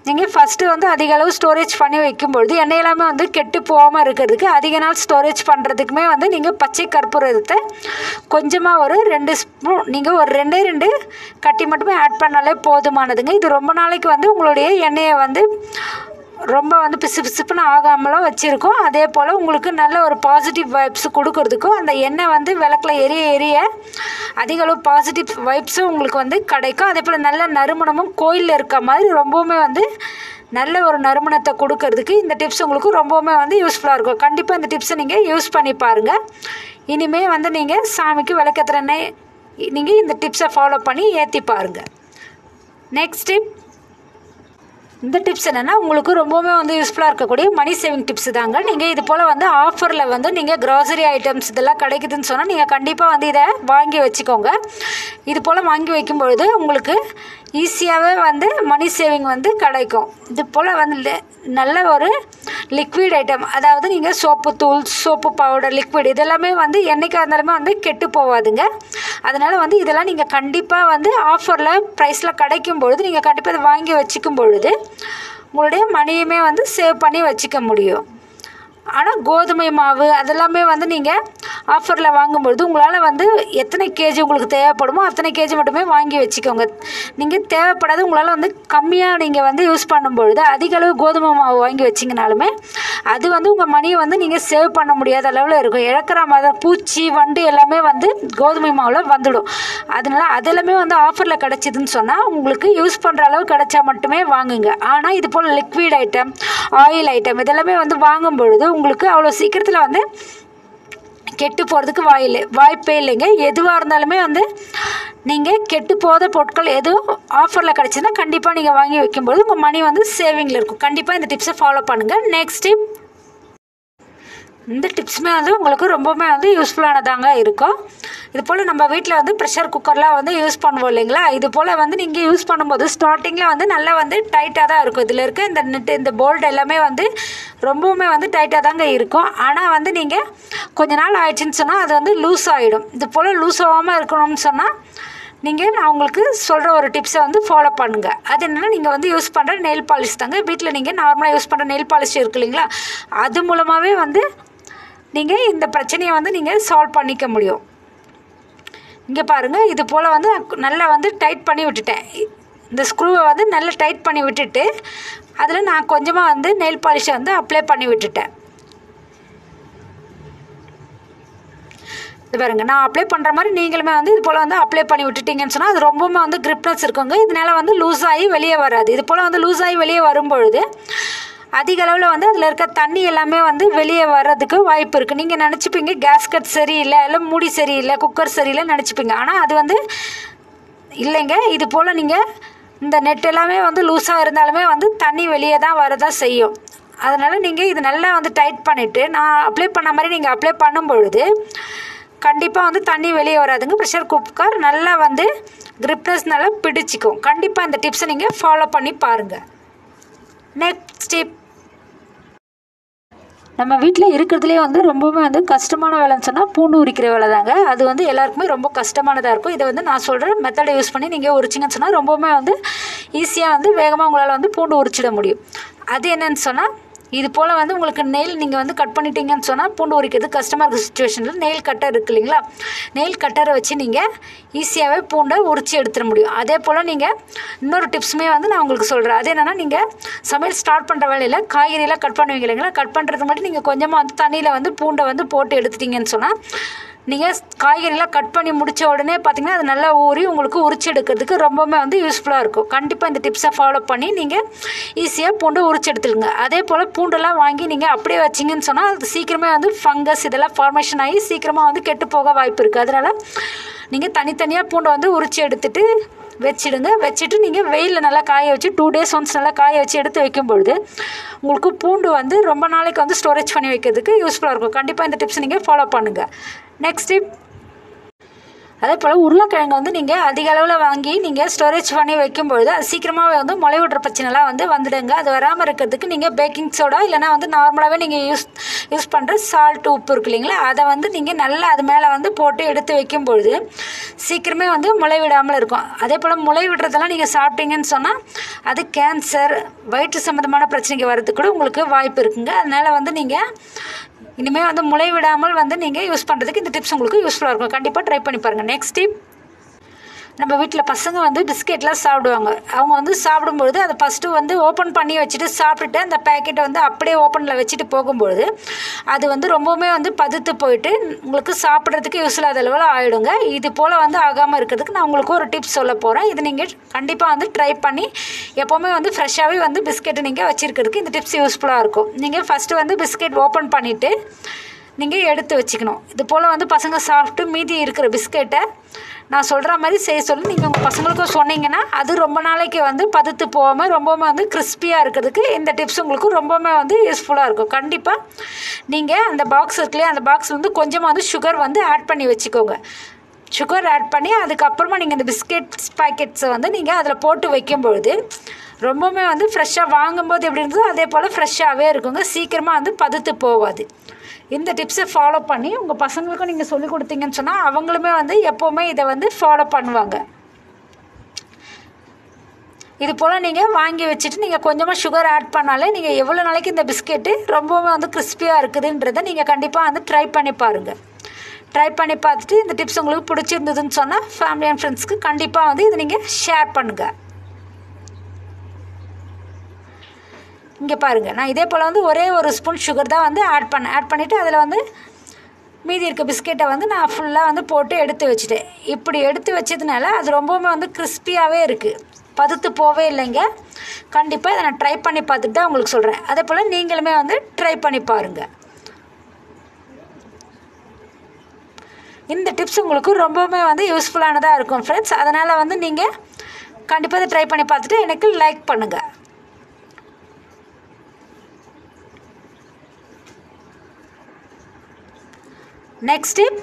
நீங்கள் ஃபஸ்ட்டு வந்து அதிக அளவு ஸ்டோரேஜ் பண்ணி வைக்கும்பொழுது எண்ணெய் எல்லாமே வந்து கெட்டு போகாமல் இருக்கிறதுக்கு அதிக நாள் ஸ்டோரேஜ் பண்ணுறதுக்குமே வந்து நீங்கள் பச்சை கற்பூரத்தை கொஞ்சமாக ஒரு 2 ஸ்பூன் நீங்கள் ஒரு 2 கட்டி மட்டுமே ஆட் பண்ணாலே போதுமானதுங்க. இது ரொம்ப நாளைக்கு வந்து உங்களுடைய எண்ணெயை வந்து ரொம்ப வந்து பிசுப்புன்னு ஆகாமலும் வச்சுருக்கோம். அதே போல் உங்களுக்கு நல்ல ஒரு பாசிட்டிவ் வைப்ஸ் கொடுக்கறதுக்கும் அந்த எண்ணெய் வந்து விளக்கில் எரிய அதிக அளவு பாசிட்டிவ் வைப்ஸும் உங்களுக்கு வந்து கிடைக்கும். அதே போல் நல்ல நறுமணமும் கோயிலில் இருக்க மாதிரி ரொம்பவுமே வந்து நல்ல ஒரு நறுமணத்தை கொடுக்கறதுக்கு இந்த டிப்ஸ் உங்களுக்கு ரொம்பவுமே வந்து யூஸ்ஃபுல்லாக இருக்கும். கண்டிப்பாக இந்த டிப்ஸை நீங்கள் யூஸ் பண்ணி பாருங்கள். இனிமேல் வந்து நீங்கள் சாமிக்கு விளக்கேற்றுறனே நீங்கள் இந்த டிப்ஸை ஃபாலோ பண்ணி ஏற்றி பாருங்கள். நெக்ஸ்ட் டிப், இந்த டிப்ஸ் என்னென்னா உங்களுக்கு ரொம்பவுமே வந்து யூஸ்ஃபுல்லாக இருக்கக்கூடிய மணி சேவிங் டிப்ஸ் தாங்க. நீங்கள் இது போல் வந்து ஆஃபரில் வந்து நீங்கள் க்ராசரி ஐட்டம்ஸ் இதெல்லாம் கிடைக்குதுன்னு சொன்னால் நீங்கள் கண்டிப்பாக வந்து இதை வாங்கி வச்சுக்கோங்க. இது போல் வாங்கி வைக்கும்பொழுது உங்களுக்கு ஈஸியாகவே வந்து மணி சேவிங் வந்து கிடைக்கும். இது போல் வந்து நல்ல ஒரு லிக்விட் ஐட்டம், அதாவது நீங்கள் சோப்பு தூள், சோப்பு பவுடர், லிக்விட் இதெல்லாமே வந்து என்றைக்காக இருந்தாலுமே வந்து கெட்டு போகாதுங்க. அதனால் வந்து இதெல்லாம் நீங்கள் கண்டிப்பாக வந்து ஆஃபரில் ப்ரைஸில் கிடைக்கும் பொழுது நீங்கள் கண்டிப்பாக இதை வாங்கி வச்சுக்கும் பொழுது உங்களுடைய மணியுமே வந்து சேவ் பண்ணி வச்சுக்க முடியும். ஆனால் கோதுமை மாவு அதெல்லாமே வந்து நீங்கள் ஆஃபரில் வாங்கும்பொழுது உங்களால் வந்து எத்தனை கேஜி உங்களுக்கு தேவைப்படுமோ அத்தனை கேஜி மட்டுமே வாங்கி வச்சுக்கோங்க. நீங்கள் தேவைப்படாது உங்களால் வந்து கம்மியாக நீங்கள் வந்து யூஸ் பண்ணும்பொழுது அதிக அளவு கோதுமை மாவு வாங்கி வச்சிங்கனாலுமே அது வந்து உங்கள் மணியை வந்து நீங்கள் சேவ் பண்ண முடியாத அளவில் இருக்கும். இழக்கிற மாதிரி பூச்சி வண்டு எல்லாமே வந்து கோதுமை மாவில் வந்துடும். அதனால் அதெல்லாமே வந்து ஆஃபரில் கிடச்சிதுன்னு சொன்னால் உங்களுக்கு யூஸ் பண்ணுற அளவு கிடச்சா மட்டுமே வாங்குங்க. ஆனால் இது போல் லிக்விட் ஐட்டம், ஆயில் ஐட்டம் இதெல்லாமே வந்து வாங்கும் பொழுது உங்களுக்கு அவ்வளோ சீக்கிரத்தில் வந்து கெட்டு போகிறதுக்கு வாய்ப்பே இல்லைங்க. எதுவாக இருந்தாலுமே வந்து நீங்கள் கெட்டு போகிற பொருட்கள் எதுவும் ஆஃபரில் கிடச்சிதுன்னா கண்டிப்பாக நீங்கள் வாங்கி வைக்கும்போது உங்கள் மணி வந்து சேவிங்கில் இருக்கும். கண்டிப்பாக இந்த டிப்ஸை ஃபாலோ பண்ணுங்கள். நெக்ஸ்ட் டிப், இந்த டிப்ஸுமே வந்து உங்களுக்கு ரொம்பவுமே வந்து யூஸ்ஃபுல்லானதாங்க இருக்கும். இது போல் நம்ம வீட்டில் வந்து ப்ரெஷர் குக்கர்லாம் வந்து யூஸ் பண்ணுவோம் இல்லைங்களா, இது போல் வந்து நீங்கள் யூஸ் பண்ணும்போது ஸ்டார்டிங்கில் வந்து நல்லா வந்து டைட்டாக தான் இருக்கும். இதில் இருக்க இந்த நெட்டு, இந்த போல்ட் எல்லாமே வந்து ரொம்பவுமே வந்து டைட்டாக தாங்க இருக்கும். ஆனால் வந்து நீங்கள் கொஞ்ச நாள் ஆயிடுச்சுன்னு சொன்னால் அது வந்து லூஸ் ஆகிடும். இது போல் லூஸ் ஆகாமல் இருக்கணும்னு சொன்னால் நீங்கள் நான் உங்களுக்கு சொல்கிற ஒரு டிப்ஸை வந்து ஃபாலோ பண்ணுங்கள். அது என்னென்னா நீங்கள் வந்து யூஸ் பண்ணுற நெயில் பாலிஷ் தாங்க. வீட்டில் நீங்கள் நார்மலாக யூஸ் பண்ணுற நெயில் பாலிஷ் இருக்கு இல்லைங்களா, அது மூலமாகவே வந்து நீங்கள் இந்த பிரச்சனையை வந்து நீங்கள் சால்வ் பண்ணிக்க முடியும். இங்கே பாருங்கள், இது போல் வந்து நல்லா வந்து டைட் பண்ணி விட்டுட்டேன். இந்த ஸ்க்ரூவை வந்து நல்லா டைட் பண்ணி விட்டுட்டு அதில் நான் கொஞ்சமாக வந்து நெயில் பாலிஷை வந்து அப்ளை பண்ணி விட்டுட்டேன். இது பாருங்கள், நான் அப்ளை பண்ணுற மாதிரி நீங்களுமே வந்து இது போல் வந்து அப்ளை பண்ணி விட்டுட்டிங்கன்னு சொன்னால் அது ரொம்பவுமே வந்து கிரிப்னஸ் இருக்குங்க. இதனால் வந்து லூஸ் ஆகி வெளியே வராது. இது போல் வந்து லூஸ் ஆகி வெளியே வரும்பொழுது அதிக அளவில் வந்து அதில் இருக்க தண்ணி எல்லாமே வந்து வெளியே வர்றதுக்கு வாய்ப்பு இருக்குது. நீங்கள் நினச்சிப்பீங்க கேஸ்கட் சரியில்லை, இல்லை மூடி சரியில்லை, குக்கர் சரியில்லைன்னு நினச்சிப்பீங்க. ஆனால் அது வந்து இல்லைங்க. இது போல் நீங்கள் இந்த நெட் எல்லாமே வந்து லூஸாக இருந்தாலுமே வந்து தண்ணி வெளியே தான் வரதான் செய்யும். அதனால் நீங்கள் இது நல்லா வந்து டைட் பண்ணிவிட்டு நான் அப்ளை பண்ண மாதிரி நீங்கள் அப்ளை பண்ணும் பொழுது கண்டிப்பாக வந்து தண்ணி வெளியே வராதுங்க. ப்ரெஷர் குக்கர் நல்லா வந்து கிரிப்னஸ் நல்லா பிடிச்சிக்கும். கண்டிப்பாக இந்த டிப்ஸை நீங்கள் ஃபாலோ பண்ணி பாருங்கள். நெக்ஸ்ட் டிப், நம்ம வீட்டில் இருக்கிறதுலே வந்து ரொம்பவுமே வந்து கஷ்டமான வேலைன்னு சொன்னால் பூண்டு உரிக்கிற வேலை தாங்க. அது வந்து எல்லாருக்குமே ரொம்ப கஷ்டமானதாக இருக்கும். இதை வந்து நான் சொல்கிற மெத்தடை யூஸ் பண்ணி நீங்கள் உரிச்சிங்கன்னு சொன்னால் ரொம்பவுமே வந்து ஈஸியாக வந்து வேகமாக உங்களால் வந்து பூண்டு உரிச்சிட முடியும். அது என்னன்னு சொன்னால் இது போல் வந்து உங்களுக்கு நெயில் நீங்கள் வந்து கட் பண்ணிட்டீங்கன்னு சொன்னால் பூண்டு உரிக்கிறது கஷ்டமாக இருக்கிற சுச்சுவேஷனில் நெயில் கட்டர் இருக்குது இல்லைங்களா, நெயில் கட்டரை வச்சு நீங்கள் ஈஸியாகவே பூண்டை உரித்து எடுத்துட முடியும். அதே போல் நீங்கள் இன்னொரு டிப்ஸுமே வந்து நான் உங்களுக்கு சொல்கிறேன். அது என்னென்னா, நீங்கள் சமையல் ஸ்டார்ட் பண்ணுற வேலையில் காய்கறியெல்லாம் கட் பண்ணுவீங்க இல்லைங்களா, கட் பண்ணுறதுக்கு மட்டும் நீங்கள் கொஞ்சமாக வந்து தண்ணியில் வந்து பூண்டை வந்து போட்டு எடுத்துட்டிங்கன்னு சொன்னால் நீங்கள் காய்கறிலாம் கட் பண்ணி முடித்த உடனே பார்த்திங்கன்னா அது நல்லா ஊறி உங்களுக்கு உரிச்சு எடுக்கிறதுக்கு ரொம்பவுமே வந்து யூஸ்ஃபுல்லாக இருக்கும். கண்டிப்பாக இந்த டிப்ஸை ஃபாலோ பண்ணி நீங்கள் ஈஸியாக பூண்டை உரிச்சு எடுத்துடுங்க. அதே போல் பூண்டெல்லாம் வாங்கி நீங்கள் அப்படியே வச்சிங்கன்னு சொன்னால் அது சீக்கிரமே வந்து ஃபங்கஸ் இதெல்லாம் ஃபார்மேஷன் ஆகி சீக்கிரமாக வந்து கெட்டு போக வாய்ப்பு இருக்குது. அதனால் நீங்கள் தனித்தனியாக பூண்டை வந்து உரிச்சு எடுத்துகிட்டு வச்சுடுங்க. வச்சுட்டு நீங்கள் வெயிலில் நல்லா காய வச்சு 2 days ஒன்ஸ் நல்லா காய வச்சு எடுத்து வைக்கும்பொழுது உங்களுக்கு பூண்டு வந்து ரொம்ப நாளைக்கு வந்து ஸ்டோரேஜ் பண்ணி வைக்கிறதுக்கு யூஸ்ஃபுல்லாக இருக்கும். கண்டிப்பாக இந்த டிப்ஸ் நீங்கள் ஃபாலோ பண்ணுங்கள். நெக்ஸ்ட் டிப், அதே போல் உருளைக்கிழங்கு வந்து நீங்கள் அதிக அளவில் வாங்கி நீங்கள் ஸ்டோரேஜ் பண்ணி வைக்கும்பொழுது அது சீக்கிரமாகவே வந்து முளை விடுற பிரச்சனைலாம் வந்து வந்துடுங்க. அது வராமல் இருக்கிறதுக்கு நீங்கள் பேக்கிங் சோடா இல்லைனா வந்து நார்மலாகவே நீங்கள் யூஸ் பண்ணுற சால்ட் உப்பு இருக்கு இல்லைங்களா, அதை வந்து நீங்கள் நல்லா அது மேலே வந்து போட்டு எடுத்து வைக்கும்பொழுது சீக்கிரமே வந்து முளை விடாமல் இருக்கும். அதே போல் முளை விடுறதெல்லாம் நீங்கள் சாப்பிட்டீங்கன்னு சொன்னால் அது கேன்சர் வயிற்று சம்மந்தமான பிரச்சனைக்கு வரதுக்கு கூட உங்களுக்கு வாய்ப்பு இருக்குங்க. அதனால் வந்து நீங்கள் இனிமேல் வந்து முளை விடாமல் வந்து நீங்கள் யூஸ் பண்ணுறதுக்கு இந்த டிப்ஸ் உங்களுக்கு யூஸ்ஃபுல்லாக இருக்கும். கண்டிப்பாக ட்ரை பண்ணி பாருங்கள். நெக்ஸ்ட் டிப், நம்ம வீட்டில் பசங்க வந்து பிஸ்கெட்லாம் சாப்பிடுவாங்க. அவங்க வந்து சாப்பிடும்பொழுது அதை ஃபஸ்ட்டு வந்து ஓப்பன் பண்ணி வச்சுட்டு சாப்பிட்டுட்டு அந்த பேக்கெட்டை வந்து அப்படியே ஓப்பனில் வச்சுட்டு போகும்பொழுது அது வந்து ரொம்பவுமே வந்து பதுத்து போயிட்டு உங்களுக்கு சாப்பிட்றதுக்கு யூஸ் இல்லாத அளவில் ஆகிடுங்க. இது போல் வந்து ஆகாமல் இருக்கிறதுக்கு நான் உங்களுக்கு ஒரு டிப்ஸ் சொல்ல போகிறேன். இது நீங்கள் கண்டிப்பாக வந்து ட்ரை பண்ணி எப்போவுமே வந்து ஃப்ரெஷ்ஷாகவே வந்து பிஸ்கெட்டை நீங்கள் வச்சுருக்கிறதுக்கு இந்த டிப்ஸ் யூஸ்ஃபுல்லாக இருக்கும். நீங்கள் ஃபஸ்ட்டு வந்து பிஸ்கெட் ஓப்பன் பண்ணிவிட்டு நீங்கள் எடுத்து வச்சுக்கணும். இது போல் வந்து பசங்க சாப்பிட்டு மீதி இருக்கிற பிஸ்கெட்டை நான் சொல்கிற மாதிரி செய்ய சொல்லி நீங்கள் உங்கள் பசங்களுக்கும் சொன்னீங்கன்னா அது ரொம்ப நாளைக்கு வந்து பதுத்து போகாமல் ரொம்பவுமே வந்து கிறிஸ்பியாக இருக்கிறதுக்கு இந்த டிப்ஸ் உங்களுக்கு ரொம்பவுமே வந்து யூஸ்ஃபுல்லாக இருக்கும். கண்டிப்பாக நீங்கள் அந்த பாக்ஸ் இருக்குல்லையே, அந்த பாக்ஸில் வந்து கொஞ்சமாக வந்து சுகர் வந்து ஆட் பண்ணி வச்சுக்கோங்க. சுகர் ஆட் பண்ணி அதுக்கப்புறமா நீங்கள் இந்த பிஸ்கெட்ஸ் பேக்கெட்ஸை வந்து நீங்கள் அதில் போட்டு வைக்கும்பொழுது ரொம்பவுமே வந்து ஃப்ரெஷ்ஷாக வாங்கும்போது எப்படி இருந்ததோ அதே போல் ஃப்ரெஷ்ஷாகவே இருக்குங்க. சீக்கிரமாக வந்து பதுத்து போகாது. இந்த டிப்ஸை ஃபாலோ பண்ணி உங்கள் பசங்களுக்கும் நீங்கள் சொல்லிக் கொடுத்தீங்கன்னு சொன்னால் அவங்களுமே வந்து எப்போவுமே இதை வந்து ஃபாலோ பண்ணுவாங்க. இது போல் நீங்கள் வாங்கி வச்சுட்டு நீங்கள் கொஞ்சமாக சுகர் ஆட் பண்ணாலே நீங்கள் எவ்வளோ நாளைக்கு இந்த பிஸ்கெட்டு ரொம்பவுமே வந்து கிறிஸ்பியாக இருக்குதுன்றதை நீங்கள் கண்டிப்பாக வந்து ட்ரை பண்ணி பாருங்கள். ட்ரை பண்ணி பார்த்துட்டு இந்த டிப்ஸ் உங்களுக்கு பிடிச்சிருந்ததுன்னு சொன்னால் ஃபேமிலி அண்ட் ஃப்ரெண்ட்ஸ்க்கு கண்டிப்பாக வந்து இதை நீங்கள் ஷேர் பண்ணுங்கள். இங்கே பாருங்கள், நான் இதே போல் வந்து ஒரே ஒரு ஸ்பூன் சுகர் தான் வந்து ஆட் பண்ணிவிட்டு அதில் வந்து மீதி இருக்க பிஸ்கெட்டை வந்து நான் ஃபுல்லாக வந்து போட்டு எடுத்து வச்சுட்டேன். இப்படி எடுத்து வச்சதுனால அது ரொம்பவுமே வந்து கிறிஸ்பியாகவே இருக்குது, பதுத்து போவே இல்லைங்க. கண்டிப்பாக இதை நான் ட்ரை பண்ணி பார்த்துட்டு தான் உங்களுக்கு சொல்கிறேன். அதே போல் நீங்களுமே வந்து ட்ரை பண்ணி பாருங்கள். இந்த டிப்ஸ் உங்களுக்கு ரொம்பவுமே வந்து யூஸ்ஃபுல்லானதாக இருக்கும் ஃப்ரெண்ட்ஸ். அதனால் வந்து நீங்கள் கண்டிப்பாக இதை ட்ரை பண்ணி பார்த்துட்டு எனக்கு லைக் பண்ணுங்கள். நெக்ஸ்ட் டிப்,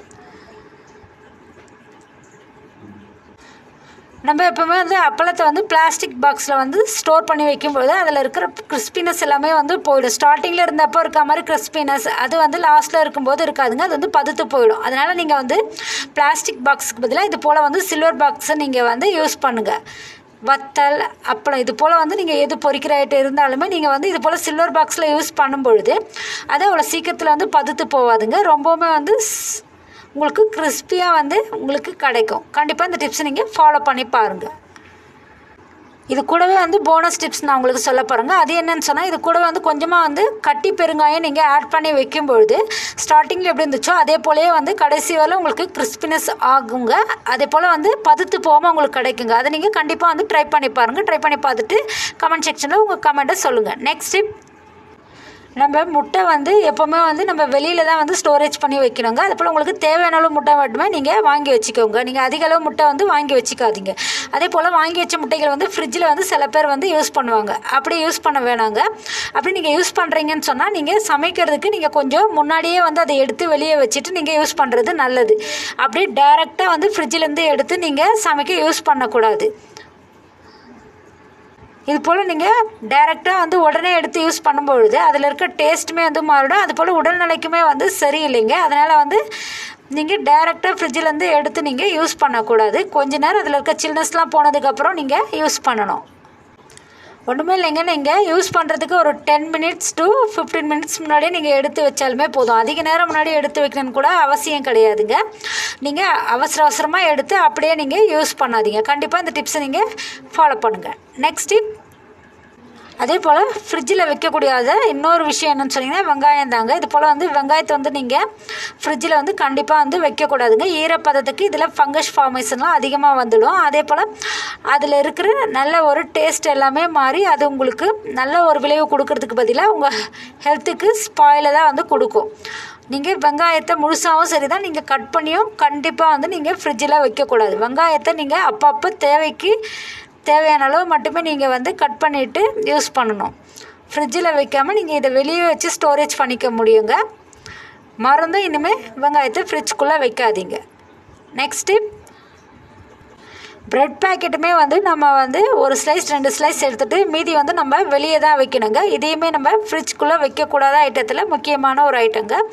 நம்ம எப்போவுமே வந்து அப்பளத்தை வந்து பிளாஸ்டிக் பாக்ஸில் வந்து ஸ்டோர் பண்ணி வைக்கும்போது அதில் இருக்கிற கிறிஸ்பினஸ் எல்லாமே வந்து போயிடும். ஸ்டார்டிங்கில் இருந்தப்போ இருக்க மாதிரி கிறிஸ்பினஸ் அது வந்து லாஸ்ட்டில் இருக்கும்போது இருக்காதுங்க, அது வந்து பதுத்து போயிடும். அதனால் நீங்கள் வந்து பிளாஸ்டிக் பாக்ஸுக்கு பதிலாக இது போல் வந்து சில்வர் பாக்ஸை நீங்கள் வந்து யூஸ் பண்ணுங்கள். வத்தல் அப்பளம் இது போல் வந்து நீங்கள் எது பொரிக்கிற ஐட்டம் இருந்தாலுமே நீங்கள் வந்து இது போல் சில்வர் பாக்ஸில் யூஸ் பண்ணும்பொழுது அது அவ்வளோ சீக்கிரத்தில் வந்து பதுத்து போகாதுங்க. ரொம்பவுமே வந்து உங்களுக்கு கிறிஸ்பியாக வந்து உங்களுக்கு கிடைக்கும். கண்டிப்பாக இந்த டிப்ஸை நீங்கள் ஃபாலோ பண்ணி பாருங்கள். இது கூடவே வந்து போனஸ் டிப்ஸ் நான் உங்களுக்கு சொல்ல போகிறேங்க. அது என்னன்னு சொன்னால் இது கூடவே வந்து கொஞ்சமாக வந்து கட்டி பெருங்காயம் நீங்கள் ஆட் பண்ணி வைக்கும்பொழுது ஸ்டார்டிங்கில் எப்படி இருந்துச்சோ அதே போலேயே வந்து கடைசி வரல உங்களுக்கு கிறிஸ்பினஸ் ஆகுங்க. அதே போல் வந்து பதுத்து போகாமல் உங்களுக்கு கிடைக்குங்க. அதை நீங்கள் கண்டிப்பாக வந்து ட்ரை பண்ணி பாருங்கள். ட்ரை பண்ணி பார்த்துட்டு கமெண்ட் செக்ஷனில் உங்கள் கமெண்ட்டை சொல்லுங்கள். நெக்ஸ்ட் டிப், நம்ம முட்டை வந்து எப்போவுமே வந்து நம்ம வெளியில் தான் வந்து ஸ்டோரேஜ் பண்ணி வைக்கணுங்க. அதுபோல் உங்களுக்கு தேவையான அளவு முட்டை மட்டுமே நீங்கள் வாங்கி வச்சுக்கோங்க. நீங்கள் அதிக அளவு முட்டை வந்து வாங்கி வச்சுக்காதீங்க. அதே போல் வாங்கி வச்ச முட்டைகள் வந்து ஃப்ரிட்ஜில் வந்து சில பேர் வந்து யூஸ் பண்ணுவாங்க. அப்படி யூஸ் பண்ண வேணாங்க. அப்படி நீங்கள் யூஸ் பண்ணுறீங்கன்னு சொன்னால் நீங்கள் சமைக்கிறதுக்கு நீங்கள் கொஞ்சம் முன்னாடியே வந்து அதை எடுத்து வெளியே வச்சுட்டு நீங்கள் யூஸ் பண்ணுறது நல்லது. அப்படியே டைரெக்டாக வந்து ஃப்ரிட்ஜிலேருந்து எடுத்து நீங்கள் சமைக்க யூஸ் பண்ணக்கூடாது. இது போல் நீங்கள் டைரெக்டாக வந்து உடனே எடுத்து யூஸ் பண்ணும்பொழுது அதில் இருக்க டேஸ்ட்டுமே வந்து மாறிடும். அது போல் உடல்நிலைக்குமே வந்து சரியில்லைங்க. அதனால் வந்து நீங்கள் டைரெக்டாக ஃப்ரிட்ஜிலேருந்து எடுத்து நீங்கள் யூஸ் பண்ணக்கூடாது. கொஞ்ச நேரம் அதில் இருக்க சில்னஸ்லாம் போனதுக்கப்புறம் நீங்கள் யூஸ் பண்ணணும். ஒன்றுமே இல்லைங்க, நீங்கள் யூஸ் பண்ணுறதுக்கு ஒரு 10 minutes to 15 minutes முன்னாடியே நீங்கள் எடுத்து வச்சாலுமே போதும். அதிக நேரம் முன்னாடி எடுத்து வைக்கணும்னு கூட அவசியம் கிடையாதுங்க. நீங்கள் அவசரமாக எடுத்து அப்படியே நீங்கள் யூஸ் பண்ணாதீங்க. கண்டிப்பாக இந்த டிப்ஸை நீங்கள் ஃபாலோ பண்ணுங்கள். நெக்ஸ்ட் டிப், அதே போல் ஃப்ரிட்ஜில் வைக்கக்கூடியது இன்னொரு விஷயம் என்னென்னு சொன்னீங்கன்னா வெங்காயம் தாங்க. இது போல் வந்து வெங்காயத்தை வந்து நீங்கள் ஃப்ரிட்ஜில் வந்து கண்டிப்பாக வந்து வைக்கக்கூடாதுங்க. ஈரப்பதத்துக்கு இதில் ஃபங்கஸ் ஃபார்மேஷன்லாம் அதிகமாக வந்துடும். அதே போல் அதில் இருக்கிற நல்ல ஒரு டேஸ்ட் எல்லாமே மாறி அது உங்களுக்கு நல்ல ஒரு விளைவு கொடுக்கறதுக்கு பதிலாக உங்கள் ஹெல்த்துக்கு ஸ்பாயிலை தான் வந்து கொடுக்கும். நீங்கள் வெங்காயத்தை முழுசாகவும் சரி தான் நீங்கள் கட் பண்ணியும் கண்டிப்பாக வந்து நீங்கள் ஃப்ரிட்ஜில் வைக்கக்கூடாது. வெங்காயத்தை நீங்கள் அப்பப்போ தேவையான அளவு மட்டுமே நீங்கள் வந்து கட் பண்ணிவிட்டு யூஸ் பண்ணணும். ஃப்ரிட்ஜில் வைக்காமல் நீங்கள் இதை வெளியே வச்சு ஸ்டோரேஜ் பண்ணிக்க முடியுங்க. மறந்தும் இனிமேல் வெங்காயத்தை ஃப்ரிட்ஜ்குள்ளே வைக்காதீங்க. நெக்ஸ்ட் டிப், ப்ரெட் பேக்கெட்டுமே வந்து நம்ம வந்து ஒரு ஸ்லைஸ் 2 ஸ்லைஸ் எடுத்துகிட்டு மீதி வந்து நம்ம வெளியே தான் வைக்கணுங்க. இதையுமே நம்ம ஃப்ரிட்ஜ்குள்ளே வைக்கக்கூடாத ஐட்டத்தில் முக்கியமான ஒரு ஐட்டங்க.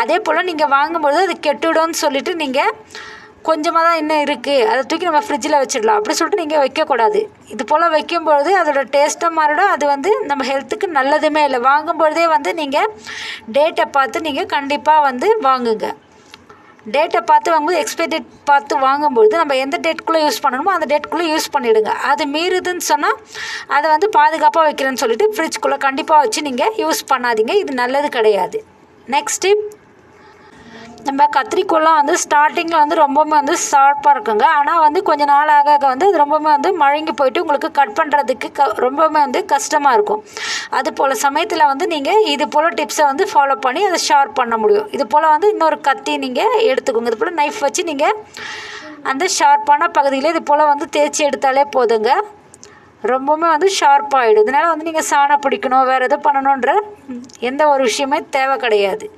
அதே போல் நீங்கள் வாங்கும்போது அது கெட்டுடும்னு சொல்லிவிட்டு நீங்கள் கொஞ்சமாக தான் இன்னும் இருக்குது அதை தூக்கி நம்ம ஃப்ரிட்ஜில் வச்சிடலாம் அப்படி சொல்லிட்டு நீங்கள் வைக்கக்கூடாது. இது போல் வைக்கும்பொழுது அதோடய டேஸ்ட்டும் மாறிடும். அது வந்து நம்ம ஹெல்த்துக்கு நல்லதுமே இல்லை. வாங்கும்பொழுதே வந்து நீங்கள் டேட்டை பார்த்து நீங்கள் கண்டிப்பாக வந்து வாங்குங்க. டேட்டை பார்த்து வாங்கும்போது எக்ஸ்பைரி டேட் பார்த்து வாங்கும்பொழுது நம்ம எந்த டேட்டுக்குள்ளே யூஸ் பண்ணணுமோ அந்த டேட்டுக்குள்ளே யூஸ் பண்ணிவிடுங்க. அது மீறுதுன்னு சொன்னால் அதை வந்து பாதுகாப்பாக வைக்கிறேன்னு சொல்லிட்டு ஃப்ரிட்ஜ்குள்ளே கண்டிப்பாக வச்சு நீங்கள் யூஸ் பண்ணாதீங்க. இது நல்லது கிடையாது. நெக்ஸ்ட் டிப், நம்ம கத்திரிக்கோல்லாம் வந்து ஸ்டார்டிங்கில் வந்து ரொம்பவுமே வந்து ஷார்ப்பாக இருக்குங்க. ஆனால் வந்து கொஞ்சம் நாள் ஆக வந்து அது ரொம்பவுமே வந்து மழுங்கி போயிட்டு உங்களுக்கு கட் பண்ணுறதுக்கு ரொம்பவுமே வந்து கஷ்டமாக இருக்கும். அது போல் சமயத்தில் வந்து நீங்கள் இது போல் டிப்ஸை வந்து ஃபாலோ பண்ணி அதை ஷார்ப் பண்ண முடியும். இது போல் வந்து இன்னொரு கத்தி நீங்கள் எடுத்துக்கோங்க. இது போல் நைஃப் வச்சு நீங்கள் அந்த ஷார்ப்பான பகுதியில் இது போல் வந்து தேய்ச்சி எடுத்தாலே போதுங்க. ரொம்பவுமே வந்து ஷார்ப்பாகிடும். இதனால் வந்து நீங்கள் சாணம் பிடிக்கணும் வேறு எதுவும் பண்ணணுன்ற எந்த ஒரு விஷயமே தேவை கிடையாது.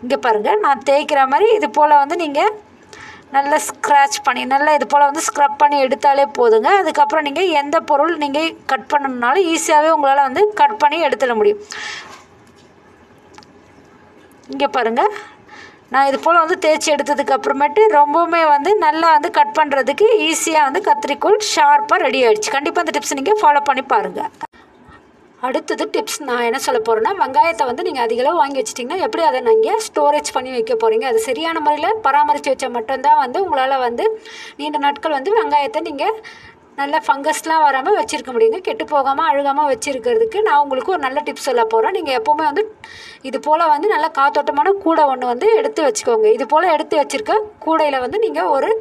இங்கே பாருங்கள், நான் தேய்க்கிற மாதிரி இது போல் வந்து நீங்கள் நல்லா ஸ்க்ராட்ச் பண்ணி நல்லா இது போல் வந்து ஸ்க்ரப் பண்ணி எடுத்தாலே போதுங்க. அதுக்கப்புறம் நீங்கள் எந்த பொருள் நீங்கள் கட் பண்ணணுன்னாலும் ஈஸியாகவே உங்களால் வந்து கட் பண்ணி எடுத்துட முடியும். இங்கே பாருங்கள், நான் இது போல் வந்து தேய்ச்சி எடுத்ததுக்கு அப்புறமேட்டு ரொம்பவுமே வந்து நல்லா வந்து கட் பண்ணுறதுக்கு ஈஸியாக வந்து கத்திரிக்கோல் ஷார்ப்பாக ரெடி ஆகிடுச்சு. கண்டிப்பாக அந்த டிப்ஸ் நீங்கள் ஃபாலோ பண்ணி பாருங்கள். அடுத்தது டிப்ஸ் நான் என்ன சொல்ல போகிறேன்னா, வெங்காயத்தை வந்து நீங்கள் அதிகளவு வாங்கி வச்சிட்டிங்கன்னா எப்படி அதை நீங்கள் ஸ்டோரேஜ் பண்ணி வைக்க போகிறீங்க. அது சரியான முறையில் பராமரித்து வச்சா மட்டும்தான் வந்து உங்களால் வந்து நீண்ட நாட்கள் வந்து வெங்காயத்தை நீங்கள் நல்லா ஃபங்கஸ்லாம் வராமல் வச்சுருக்க முடியுங்க. கெட்டு போகாமல் அழுகாமல் வச்சுருக்கிறதுக்கு நான் உங்களுக்கு ஒரு நல்ல டிப்ஸ் சொல்ல போகிறேன். நீங்கள் எப்போவுமே வந்து இது போல் வந்து நல்லா காத்தோட்டமான கூடை ஒன்று வந்து எடுத்து வச்சுக்கோங்க. இது போல் எடுத்து வச்சுருக்க கூடையில் வந்து நீங்கள் ஒரு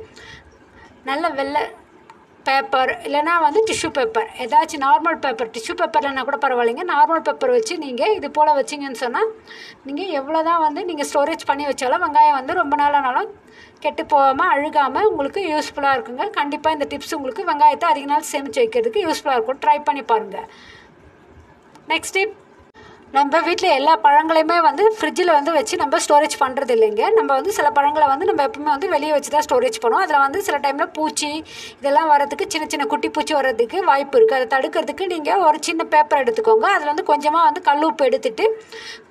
நல்ல வெள்ளை பேப்பர் இல்லைனா வந்து டிஷ்யூ பேப்பர், ஏதாச்சும் நார்மல் பேப்பர், டிஷ்யூ பேப்பர்லனா கூட பரவாயில்லைங்க, நார்மல் பேப்பர் வச்சு நீங்கள் இது போல் வச்சிங்கன்னு சொன்னால் நீங்கள் எவ்வளோ தான் வந்து நீங்கள் ஸ்டோரேஜ் பண்ணி வச்சாலும் வெங்காயம் வந்து ரொம்ப நாளானாலும் கெட்டு போகாமல் அழுகாமல் உங்களுக்கு யூஸ்ஃபுல்லாக இருக்குங்க. கண்டிப்பாக இந்த டிப்ஸ் உங்களுக்கு வெங்காயத்தை அதிக நாள் சேமித்து வைக்கிறதுக்கு யூஸ்ஃபுல்லாக இருக்கும். ட்ரை பண்ணி பாருங்கள். நெக்ஸ்ட் டிப், நம்ம வீட்டில் எல்லா பழங்களையுமே வந்து ஃப்ரிட்ஜில் வந்து வச்சு நம்ம ஸ்டோரேஜ் பண்ணுறது இல்லைங்க. நம்ம வந்து சில பழங்களை வந்து நம்ம எப்பவுமே வந்து வெளியே வச்சு தான் ஸ்டோரேஜ் பண்ணுவோம். அதில் வந்து சில டைமில் பூச்சி இதெல்லாம் வரதுக்கு சின்ன சின்ன குட்டி பூச்சி வர்றதுக்கு வாய்ப்பு இருக்குது. அதை தடுக்கிறதுக்கு நீங்கள் ஒரு சின்ன பேப்பர் எடுத்துக்கோங்க. அதில் வந்து கொஞ்சமாக வந்து கல் உப்பு எடுத்துகிட்டு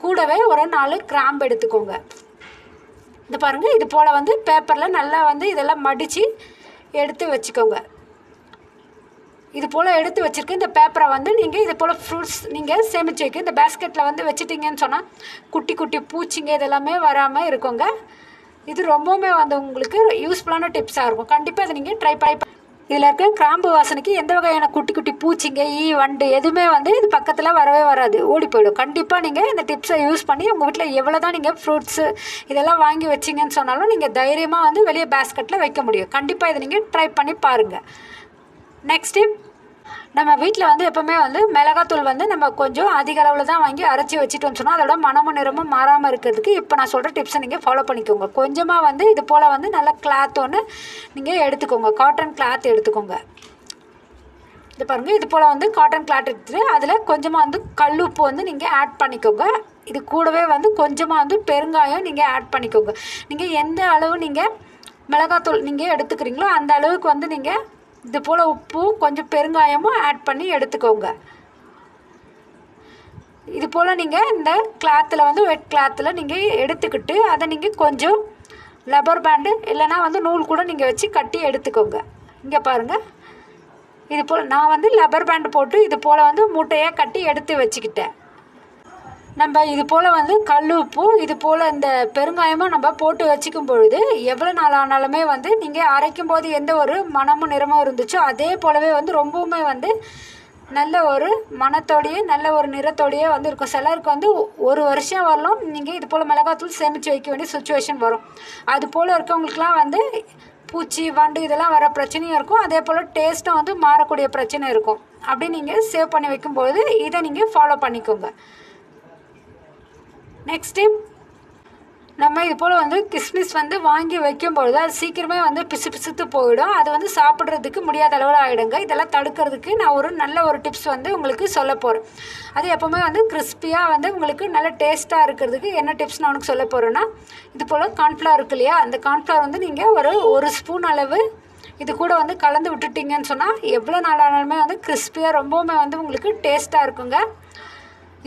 கூடவே ஒரு 4 கிராம்பு எடுத்துக்கோங்க. இந்த பாருங்கள், இது போல் வந்து பேப்பரில் நல்லா வந்து இதெல்லாம் மடித்து எடுத்து வச்சுக்கோங்க. இது போல் எடுத்து வச்சுருக்க இந்த பேப்பரை வந்து நீங்கள் இது போல் ஃப்ரூட்ஸ் நீங்கள் சேமித்து வைக்க இந்த பேஸ்கெட்டில் வந்து வச்சுட்டிங்கன்னு சொன்னால் குட்டி குட்டி பூச்சிங்க இதெல்லாமே வராமல் இருக்குங்க. இது ரொம்பவுமே வந்து உங்களுக்கு யூஸ்ஃபுல்லான டிப்ஸாக இருக்கும். கண்டிப்பாக இதை நீங்கள் ட்ரை பண்ணி இதில் இருக்க கிராம்பு வாசனைக்கு எந்த வகையான குட்டி குட்டி பூச்சிங்க வண்டு எதுவுமே வந்து இது பக்கத்தில் வரவே வராது, ஓடி போயிடும். கண்டிப்பாக நீங்கள் இந்த டிப்ஸை யூஸ் பண்ணி உங்கள் வீட்டில் எவ்வளோ தான் நீங்கள் ஃப்ரூட்ஸு இதெல்லாம் வாங்கி வச்சிங்கன்னு சொன்னாலும் நீங்கள் தைரியமாக வந்து வெளியே பேஸ்கெட்டில் வைக்க முடியும். கண்டிப்பாக இதை நீங்கள் ட்ரை பண்ணி பாருங்கள். நெக்ஸ்ட் டிப், நம்ம வீட்டில் வந்து எப்போவுமே வந்து மிளகாத்தூள் வந்து நம்ம கொஞ்சம் அதிக அளவில் தான் வாங்கி அரைச்சி வச்சுட்டோம்னு சொன்னால் அதோட மனமும் நிறமும் மாறாமல் இருக்கிறதுக்கு இப்போ நான் சொல்கிற டிப்ஸை நீங்கள் ஃபாலோ பண்ணிக்கோங்க. கொஞ்சமாக வந்து இது போல் வந்து நல்ல கிளாத் ஒன்று நீங்கள் எடுத்துக்கோங்க, காட்டன் கிளாத் எடுத்துக்கோங்க. இது பாருங்கள், இது போல் வந்து காட்டன் கிளாத் எடுத்துகிட்டு அதில் கொஞ்சமாக வந்து கல்லுப்பு வந்து நீங்கள் ஆட் பண்ணிக்கோங்க. இது கூடவே வந்து கொஞ்சமாக வந்து பெருங்காயம் நீங்கள் ஆட் பண்ணிக்கோங்க. நீங்கள் எந்த அளவு நீங்கள் மிளகாத்தூள் நீங்கள் எடுத்துக்கிறீங்களோ அந்த அளவுக்கு வந்து நீங்கள் இது போல் உப்பு கொஞ்சம் பெருங்காயமும் ஆட் பண்ணி எடுத்துக்கோங்க. இது போல் நீங்கள் இந்த கிளாத்தில் வந்து வெட் கிளாத்தில் நீங்கள் எடுத்துக்கிட்டு அதை நீங்கள் கொஞ்சம் லப்பர் பேண்டு இல்லைனா வந்து நூல் கூட நீங்கள் வச்சு கட்டி எடுத்துக்கோங்க. இங்கே பாருங்கள், இது போல் நான் வந்து லப்பர் பேண்ட் போட்டு இது போல் வந்து மூட்டையாக கட்டி எடுத்து வச்சுக்கிட்டேன். நம்ம இது போல் வந்து கல் உப்பு இது போல் இந்த பெருங்காயமும் நம்ம போட்டு வச்சுக்கும் பொழுது எவ்வளோ நாள் ஆனாலுமே வந்து நீங்கள் அரைக்கும் போது எந்த ஒரு மணமும் நிறமும் இருந்துச்சோ அதே போலவே வந்து ரொம்பவுமே வந்து நல்ல ஒரு மணத்தோடையே நல்ல ஒரு நிறத்தோடையே வந்து இருக்கும். சிலருக்கு வந்து ஒரு வருஷம் வரலாம் நீங்கள் இது போல் மிளகாத்தூள் சேமித்து வைக்க வேண்டிய சுச்சுவேஷன் வரும். அது போல் இருக்கவங்களுக்குலாம் வந்து பூச்சி வண்டு இதெல்லாம் வர பிரச்சனையும் இருக்கும். அதே போல் டேஸ்ட்டும் வந்து மாறக்கூடிய பிரச்சனை இருக்கும். அப்படி நீங்கள் சேவ் பண்ணி வைக்கும்போது இதை நீங்கள் ஃபாலோ பண்ணிக்கோங்க. நெக்ஸ்ட் டிப், நம்ம இது போல் வந்து கிஸ்மிஸ் வந்து வாங்கி வைக்கும்பொழுது அது சீக்கிரமே வந்து பிசுத்து போயிடும். அது வந்து சாப்பிட்றதுக்கு முடியாத அளவில் ஆகிடுங்க. இதெல்லாம் தடுக்கிறதுக்கு நான் ஒரு நல்ல ஒரு டிப்ஸ் வந்து உங்களுக்கு சொல்ல போகிறேன். அது எப்போவுமே வந்து கிறிஸ்பியாக வந்து உங்களுக்கு நல்ல டேஸ்ட்டாக இருக்கிறதுக்கு என்ன டிப்ஸ் நான் உனக்கு சொல்ல போகிறேன்னா, இது போல் கார்ன்ஃப்ளவர் இருக்கு இல்லையா, அந்த கார்ன்ஃப்ளவர் வந்து நீங்கள் ஒரு ஸ்பூன் அளவு இது கூட வந்து கலந்து விட்டுட்டிங்கன்னு சொன்னால் எவ்வளோ நாளானாலுமே வந்து கிறிஸ்பியாக ரொம்பவுமே வந்து உங்களுக்கு டேஸ்ட்டாக இருக்குங்க.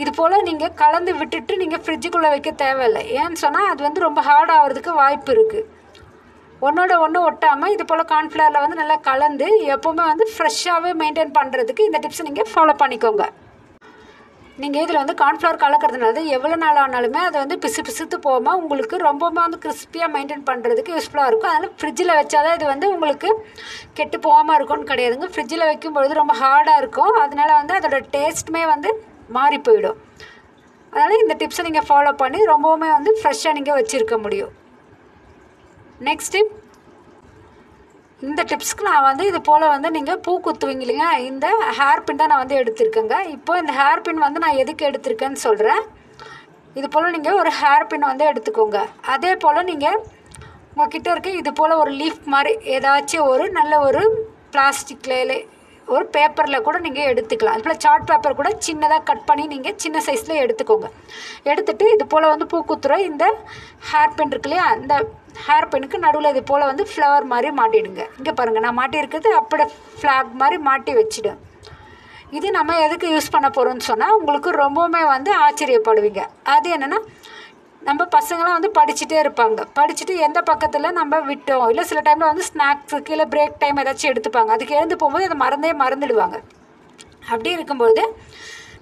இது போல் நீங்கள் கலந்து விட்டுட்டு நீங்கள் ஃப்ரிட்ஜுக்குள்ளே வைக்க தேவையில்லை. ஏன்னு சொன்னால் அது வந்து ரொம்ப ஹார்ட் ஆகிறதுக்கு வாய்ப்பு இருக்குது. ஒன்றோட ஒன்று ஒட்டாமல் இது போல் கார்ன்ஃப்ளவரில் வந்து நல்லா கலந்து எப்போவுமே வந்து ஃப்ரெஷ்ஷாகவே மெயின்டைன் பண்ணுறதுக்கு இந்த டிப்ஸை நீங்கள் ஃபாலோ பண்ணிக்கோங்க. நீங்கள் இதில் வந்து கார்ன்ஃப்ளவர் கலக்கிறதுனால எவ்வளோ நாள் ஆனாலுமே அது வந்து பிசுத்து போகாமல் உங்களுக்கு ரொம்பவுமே வந்து கிறிஸ்பியாக மெயின்டைன் பண்ணுறதுக்கு யூஸ்ஃபுல்லாக இருக்கும். அதனால் ஃப்ரிட்ஜில் வச்சாதான் இது வந்து உங்களுக்கு கெட்டு போகாமல் இருக்கும்னு கிடையாதுங்க. ஃப்ரிட்ஜில் வைக்கும்பொழுது ரொம்ப ஹார்டாக இருக்கும். அதனால் வந்து அதோட டேஸ்ட்டுமே வந்து மாறி போயிடும். அதனால் இந்த டிப்ஸை நீங்கள் ஃபாலோ பண்ணி ரொம்பவுமே வந்து ஃப்ரெஷ்ஷாக நீங்கள் வச்சுருக்க முடியும். நெக்ஸ்ட் டிப், இந்த டிப்ஸ்க்கு நான் வந்து இது போல் வந்து நீங்கள் பூ குத்துவீங்க இல்லைங்க, இந்த ஹேர் பின் தான் நான் வந்து எடுத்திருக்கேங்க. இப்போ இந்த ஹேர் பின் வந்து நான் எதுக்கு எடுத்திருக்கேன்னு சொல்கிறேன். இது போல் நீங்கள் ஒரு ஹேர் பின் வந்து எடுத்துக்கோங்க. அதே போல் நீங்கள் உங்கள்கிட்ட இருக்க இது போல் ஒரு லீஃப் மாதிரி ஏதாச்சும் ஒரு நல்ல ஒரு பிளாஸ்டிக்கில் ஒரு பேப்பரில் கூட நீங்கள் எடுத்துக்கலாம். அது போல் சார்ட் பேப்பர் கூட சின்னதாக கட் பண்ணி நீங்கள் சின்ன சைஸில் எடுத்துக்கோங்க. எடுத்துகிட்டு இது போல் வந்து பூ குத்துற இந்த ஹேர் பின் இருக்கு இல்லையா, இந்த ஹேர் பின்னுக்கு நடுவில் இது போல் வந்து ஃப்ளவர் மாதிரி மாட்டிடுங்க. இங்கே பாருங்கள், நான் மாட்டியிருக்கிறது அப்படியே ஃப்ளாக் மாதிரி மாட்டி வச்சுடும். இது நம்ம எதுக்கு யூஸ் பண்ண போகிறோம்னு சொன்னால் உங்களுக்கு ரொம்பவுமே வந்து ஆச்சரியப்படுவீங்க. அது என்னென்னா, நம்ம பசங்களாம் வந்து படிச்சுட்டே இருப்பாங்க. படிச்சுட்டு எந்த பக்கத்தில் நம்ம விட்டோம், இல்லை சில டைமில் வந்து ஸ்நாக்ஸுக்கு இல்லை பிரேக் டைம் ஏதாச்சும் எடுத்துப்பாங்க. அதுக்கு எழுந்து போகும்போது அதை மறந்துடுவாங்க. அப்படி இருக்கும்போது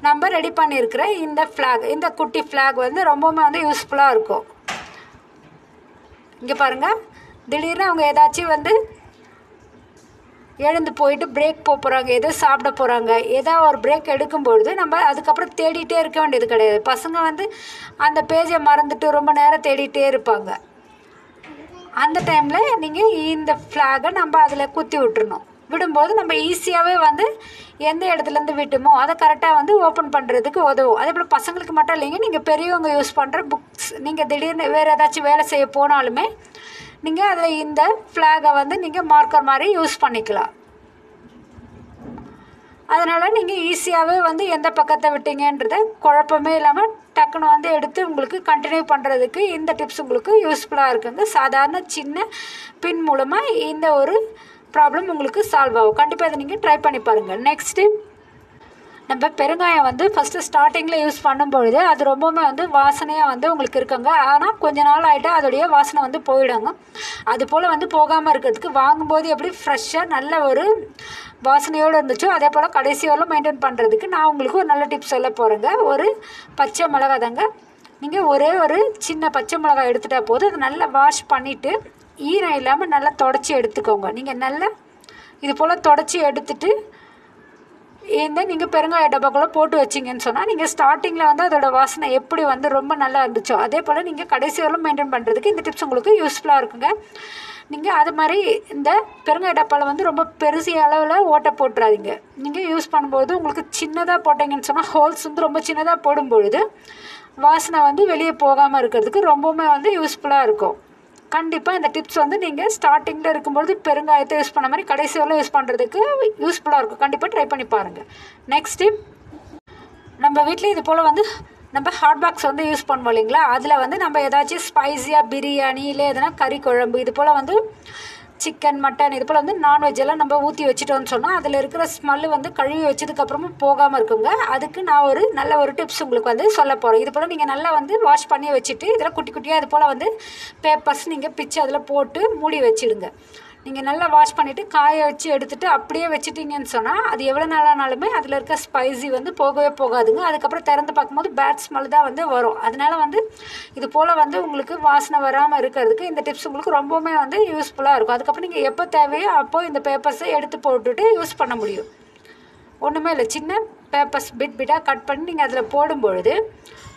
நம்ம ரெடி பண்ணியிருக்கிற இந்த ஃப்ளாக், இந்த குட்டி ஃப்ளாக் வந்து ரொம்பவுமே வந்து யூஸ்ஃபுல்லாக இருக்கும். இங்கே பாருங்கள், திடீர்னு அவங்க ஏதாச்சும் வந்து எழுந்து போயிட்டு பிரேக் போகிறாங்க, எதோ சாப்பிட போகிறாங்க, ஏதாவது ஒரு பிரேக் எடுக்கும்பொழுது நம்ம அதுக்கப்புறம் தேடிகிட்டே இருக்க வேண்டியது கிடையாது. பசங்க வந்து அந்த பேஜை மறந்துட்டு ரொம்ப நேரம் தேடிகிட்டே இருப்பாங்க. அந்த டைமில் நீங்கள் இந்த ஃப்ளாகை நம்ம அதில் குத்தி விட்டுறணும். விடும்போது நம்ம ஈஸியாகவே வந்து எந்த இடத்துலேருந்து விட்டுமோ அதை கரெக்டாக வந்து ஓப்பன் பண்ணுறதுக்கு உதவும். அதே போல் பசங்களுக்கு மட்டும் இல்லைங்க, நீங்கள் பெரியவங்க யூஸ் பண்ணுற புக்ஸ், நீங்கள் திடீர்னு வேறு ஏதாச்சும் வேலை செய்ய போனாலுமே நீங்கள் அதில் இந்த ஃப்ளாகை வந்து நீங்கள் மார்க்கர் மாதிரி யூஸ் பண்ணிக்கலாம். அதனால் நீங்கள் ஈஸியாகவே வந்து எந்த பக்கத்தை விட்டீங்கன்றதை குழப்பமே இல்லாமல் டக்குன்னு வந்து எடுத்து உங்களுக்கு கண்டினியூ பண்ணுறதுக்கு இந்த டிப்ஸ் உங்களுக்கு யூஸ்ஃபுல்லாக இருக்குங்க. சாதாரண சின்ன பின் மூலமாக இந்த ஒரு ப்ராப்ளம் உங்களுக்கு சால்வ் ஆகும். கண்டிப்பாக இதை நீங்கள் ட்ரை பண்ணி பாருங்கள். நெக்ஸ்ட்டு, நம்ம பெருங்காயம் வந்து ஃபஸ்ட்டு ஸ்டார்டிங்கில் யூஸ் பண்ணும்பொழுது அது ரொம்பவுமே வந்து வாசனையாக வந்து உங்களுக்கு இருக்குங்க. ஆனால் கொஞ்ச நாள் ஆகிட்டு அதோடைய வாசனை வந்து போயிடுங்க. அது போல் வந்து போகாமல் இருக்கிறதுக்கு வாங்கும்போது எப்படி ஃப்ரெஷ்ஷாக நல்ல ஒரு வாசனையோடு இருந்துச்சோ அதே போல் கடைசி வரலும் மெயின்டைன் பண்ணுறதுக்கு நான் உங்களுக்கு ஒரு நல்ல டிப்ஸ் சொல்ல போகிறேங்க. ஒரு பச்சை மிளகாய் தாங்க, நீங்கள் ஒரே ஒரு சின்ன பச்சை மிளகாய் எடுத்துகிட்டா போதும். அதை நல்லா வாஷ் பண்ணிவிட்டு ஈரம் இல்லாமல் நல்லா தொடச்சி எடுத்துக்கோங்க. நீங்கள் நல்லா இது போல் தொடச்சி எடுத்துட்டு இந்த நீங்கள் பெருங்காய டப்பாக்குள்ளே போட்டு வச்சிங்கன்னு சொன்னால் நீங்கள் ஸ்டார்டிங்கில் வந்து அதோடய வாசனை எப்படி வந்து ரொம்ப நல்லா இருந்துச்சோ அதே போல் நீங்கள் கடைசி வரலும் மெயின்டைன் பண்ணுறதுக்கு இந்த டிப்ஸ் உங்களுக்கு யூஸ்ஃபுல்லாக இருக்குங்க. நீங்கள் அது மாதிரி இந்த பெருங்காய டப்பாவில் வந்து ரொம்ப பெருசிய அளவில் ஓட்டை போட்டுறாதீங்க. நீங்கள் யூஸ் பண்ணும்போது உங்களுக்கு சின்னதாக போட்டிங்கன்னு சொன்னால் ஹோல்ஸ் வந்து ரொம்ப சின்னதாக போடும்பொழுது வாசனை வந்து வெளியே போகாமல் இருக்கிறதுக்கு ரொம்பவுமே வந்து யூஸ்ஃபுல்லாக இருக்கும். கண்டிப்பாக இந்த டிப்ஸ் வந்து நீங்கள் ஸ்டார்டிங்கில் இருக்கும்போது பெருங்காயத்தை யூஸ் பண்ண மாதிரி கடைசி வரலும் யூஸ் பண்ணுறதுக்கு யூஸ்ஃபுல்லாக இருக்கும். கண்டிப்பாக ட்ரை பண்ணி பாருங்கள். நெக்ஸ்ட் டிப், நம்ம வீட்டில் இது போல் வந்து நம்ம ஹாட் பாக்ஸ் வந்து யூஸ் பண்ணுவோம் இல்லைங்களா, அதில் வந்து நம்ம ஏதாச்சும் ஸ்பைஸியாக பிரியாணி இல்லை எதனா கறி குழம்பு இது போல் வந்து சிக்கன் மட்டன் இது போல் வந்து நான்வெஜ் எல்லாம் நம்ம ஊற்றி வச்சுட்டோம்னு சொன்னால் அதில் இருக்கிற ஸ்மெல்லு வந்து கழுவி வச்சதுக்கப்புறமும் போகாமல் இருக்குங்க. அதுக்கு நான் ஒரு நல்ல ஒரு டிப்ஸ் உங்களுக்கு வந்து சொல்ல போகிறேன். இது போல் நீங்கள் நல்லா வந்து வாஷ் பண்ணி வச்சுட்டு இதில் குட்டி குட்டியாக இது போல் வந்து பேப்பர்ஸ் நீங்கள் பிச்சு அதில் போட்டு மூடி வச்சுடுங்க. நீங்கள் நல்லா வாஷ் பண்ணிவிட்டு காய வச்சு எடுத்துகிட்டு அப்படியே வச்சுட்டிங்கன்னு சொன்னால் அது எவ்வளோ நாளானாலுமே அதில் இருக்க ஸ்பைசி வந்து போகவே போகாதுங்க. அதுக்கப்புறம் திறந்து பார்க்கும்போது பேட் ஸ்மெல் தான் வந்து வரும். அதனால வந்து இது போல் வந்து உங்களுக்கு வாசனை வராமல் இருக்கிறதுக்கு இந்த டிப்ஸ் உங்களுக்கு ரொம்பவுமே வந்து யூஸ்ஃபுல்லாக இருக்கும். அதுக்கப்புறம் நீங்கள் எப்போ தேவையோ அப்போது இந்த பேப்பர்ஸை எடுத்து போட்டுட்டு யூஸ் பண்ண முடியும். ஒன்றுமே இல்லை, சின்ன பேப்பர்ஸ் பிட்டாக கட் பண்ணி நீங்கள் அதில் போடும்பொழுது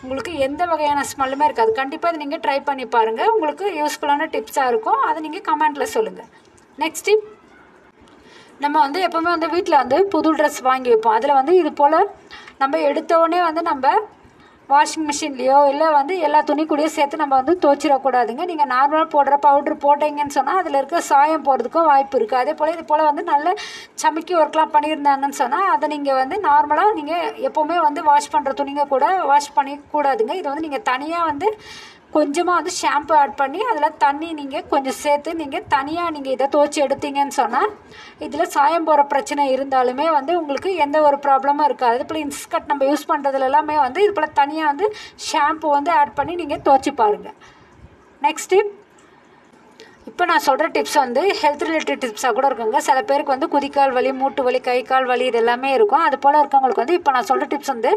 உங்களுக்கு எந்த வகையான ஸ்மெல்லுமே இருக்காது. கண்டிப்பாக அதை நீங்கள் ட்ரை பண்ணி பாருங்கள். உங்களுக்கு யூஸ்ஃபுல்லான டிப்ஸாக இருக்கும். அதை நீங்கள் கமெண்ட்டில் சொல்லுங்கள். நெக்ஸ்ட் டிப், நம்ம வந்து எப்போவுமே வந்து வீட்டில் வந்து புது ட்ரெஸ் வாங்கி வைப்போம். அதில் வந்து இது போல் நம்ம எடுத்தோடனே வந்து நம்ம வாஷிங் மிஷின்லேயோ இல்லை வந்து எல்லா துணி கூடயும் சேர்த்து நம்ம வந்து துவைச்சிடக்கூடாதுங்க. நீங்கள் நார்மலாக போடுற பவுட்ரு போட்டிங்கன்னு சொன்னால் அதில் இருக்க சாயம் போகிறதுக்கும் வாய்ப்பு இருக்குது. அதே போல் இது போல் வந்து நல்ல சமைக்கி ஒர்க்லாம் பண்ணியிருந்தாங்கன்னு சொன்னால் அதை நீங்கள் வந்து நார்மலாக நீங்கள் எப்போவுமே வந்து வாஷ் பண்ணுற துணிங்க கூட வாஷ் பண்ணிக்கூடாதுங்க. இதை வந்து நீங்கள் தனியாக வந்து கொஞ்சமாக வந்து ஷாம்பு ஆட் பண்ணி அதில் தண்ணி நீங்கள் கொஞ்சம் சேர்த்து நீங்கள் தனியாக நீங்கள் இதை துவைச்சி எடுத்தீங்கன்னு சொன்னால் இதில் சாயம் போகிற பிரச்சனை இருந்தாலுமே வந்து உங்களுக்கு எந்த ஒரு ப்ராப்ளமும் இருக்காது. இது போல் இன்ஸ்கட் நம்ம யூஸ் பண்ணுறதுல எல்லாமே வந்து இது போல் தனியாக வந்து ஷாம்பு வந்து ஆட் பண்ணி நீங்கள் துவைச்சி பாருங்கள். நெக்ஸ்ட் டிப், இப்போ நான் சொல்கிற டிப்ஸ் வந்து ஹெல்த் ரிலேட்டட் டிப்ஸாக கூட இருக்குங்க. சில பேருக்கு வந்து குதிக்கால் வலி, மூட்டு வலி, கை கால் வலி இது எல்லாமே இருக்கும். அது போல் இருக்கவங்களுக்கு வந்து இப்போ நான் சொல்கிற டிப்ஸ் வந்து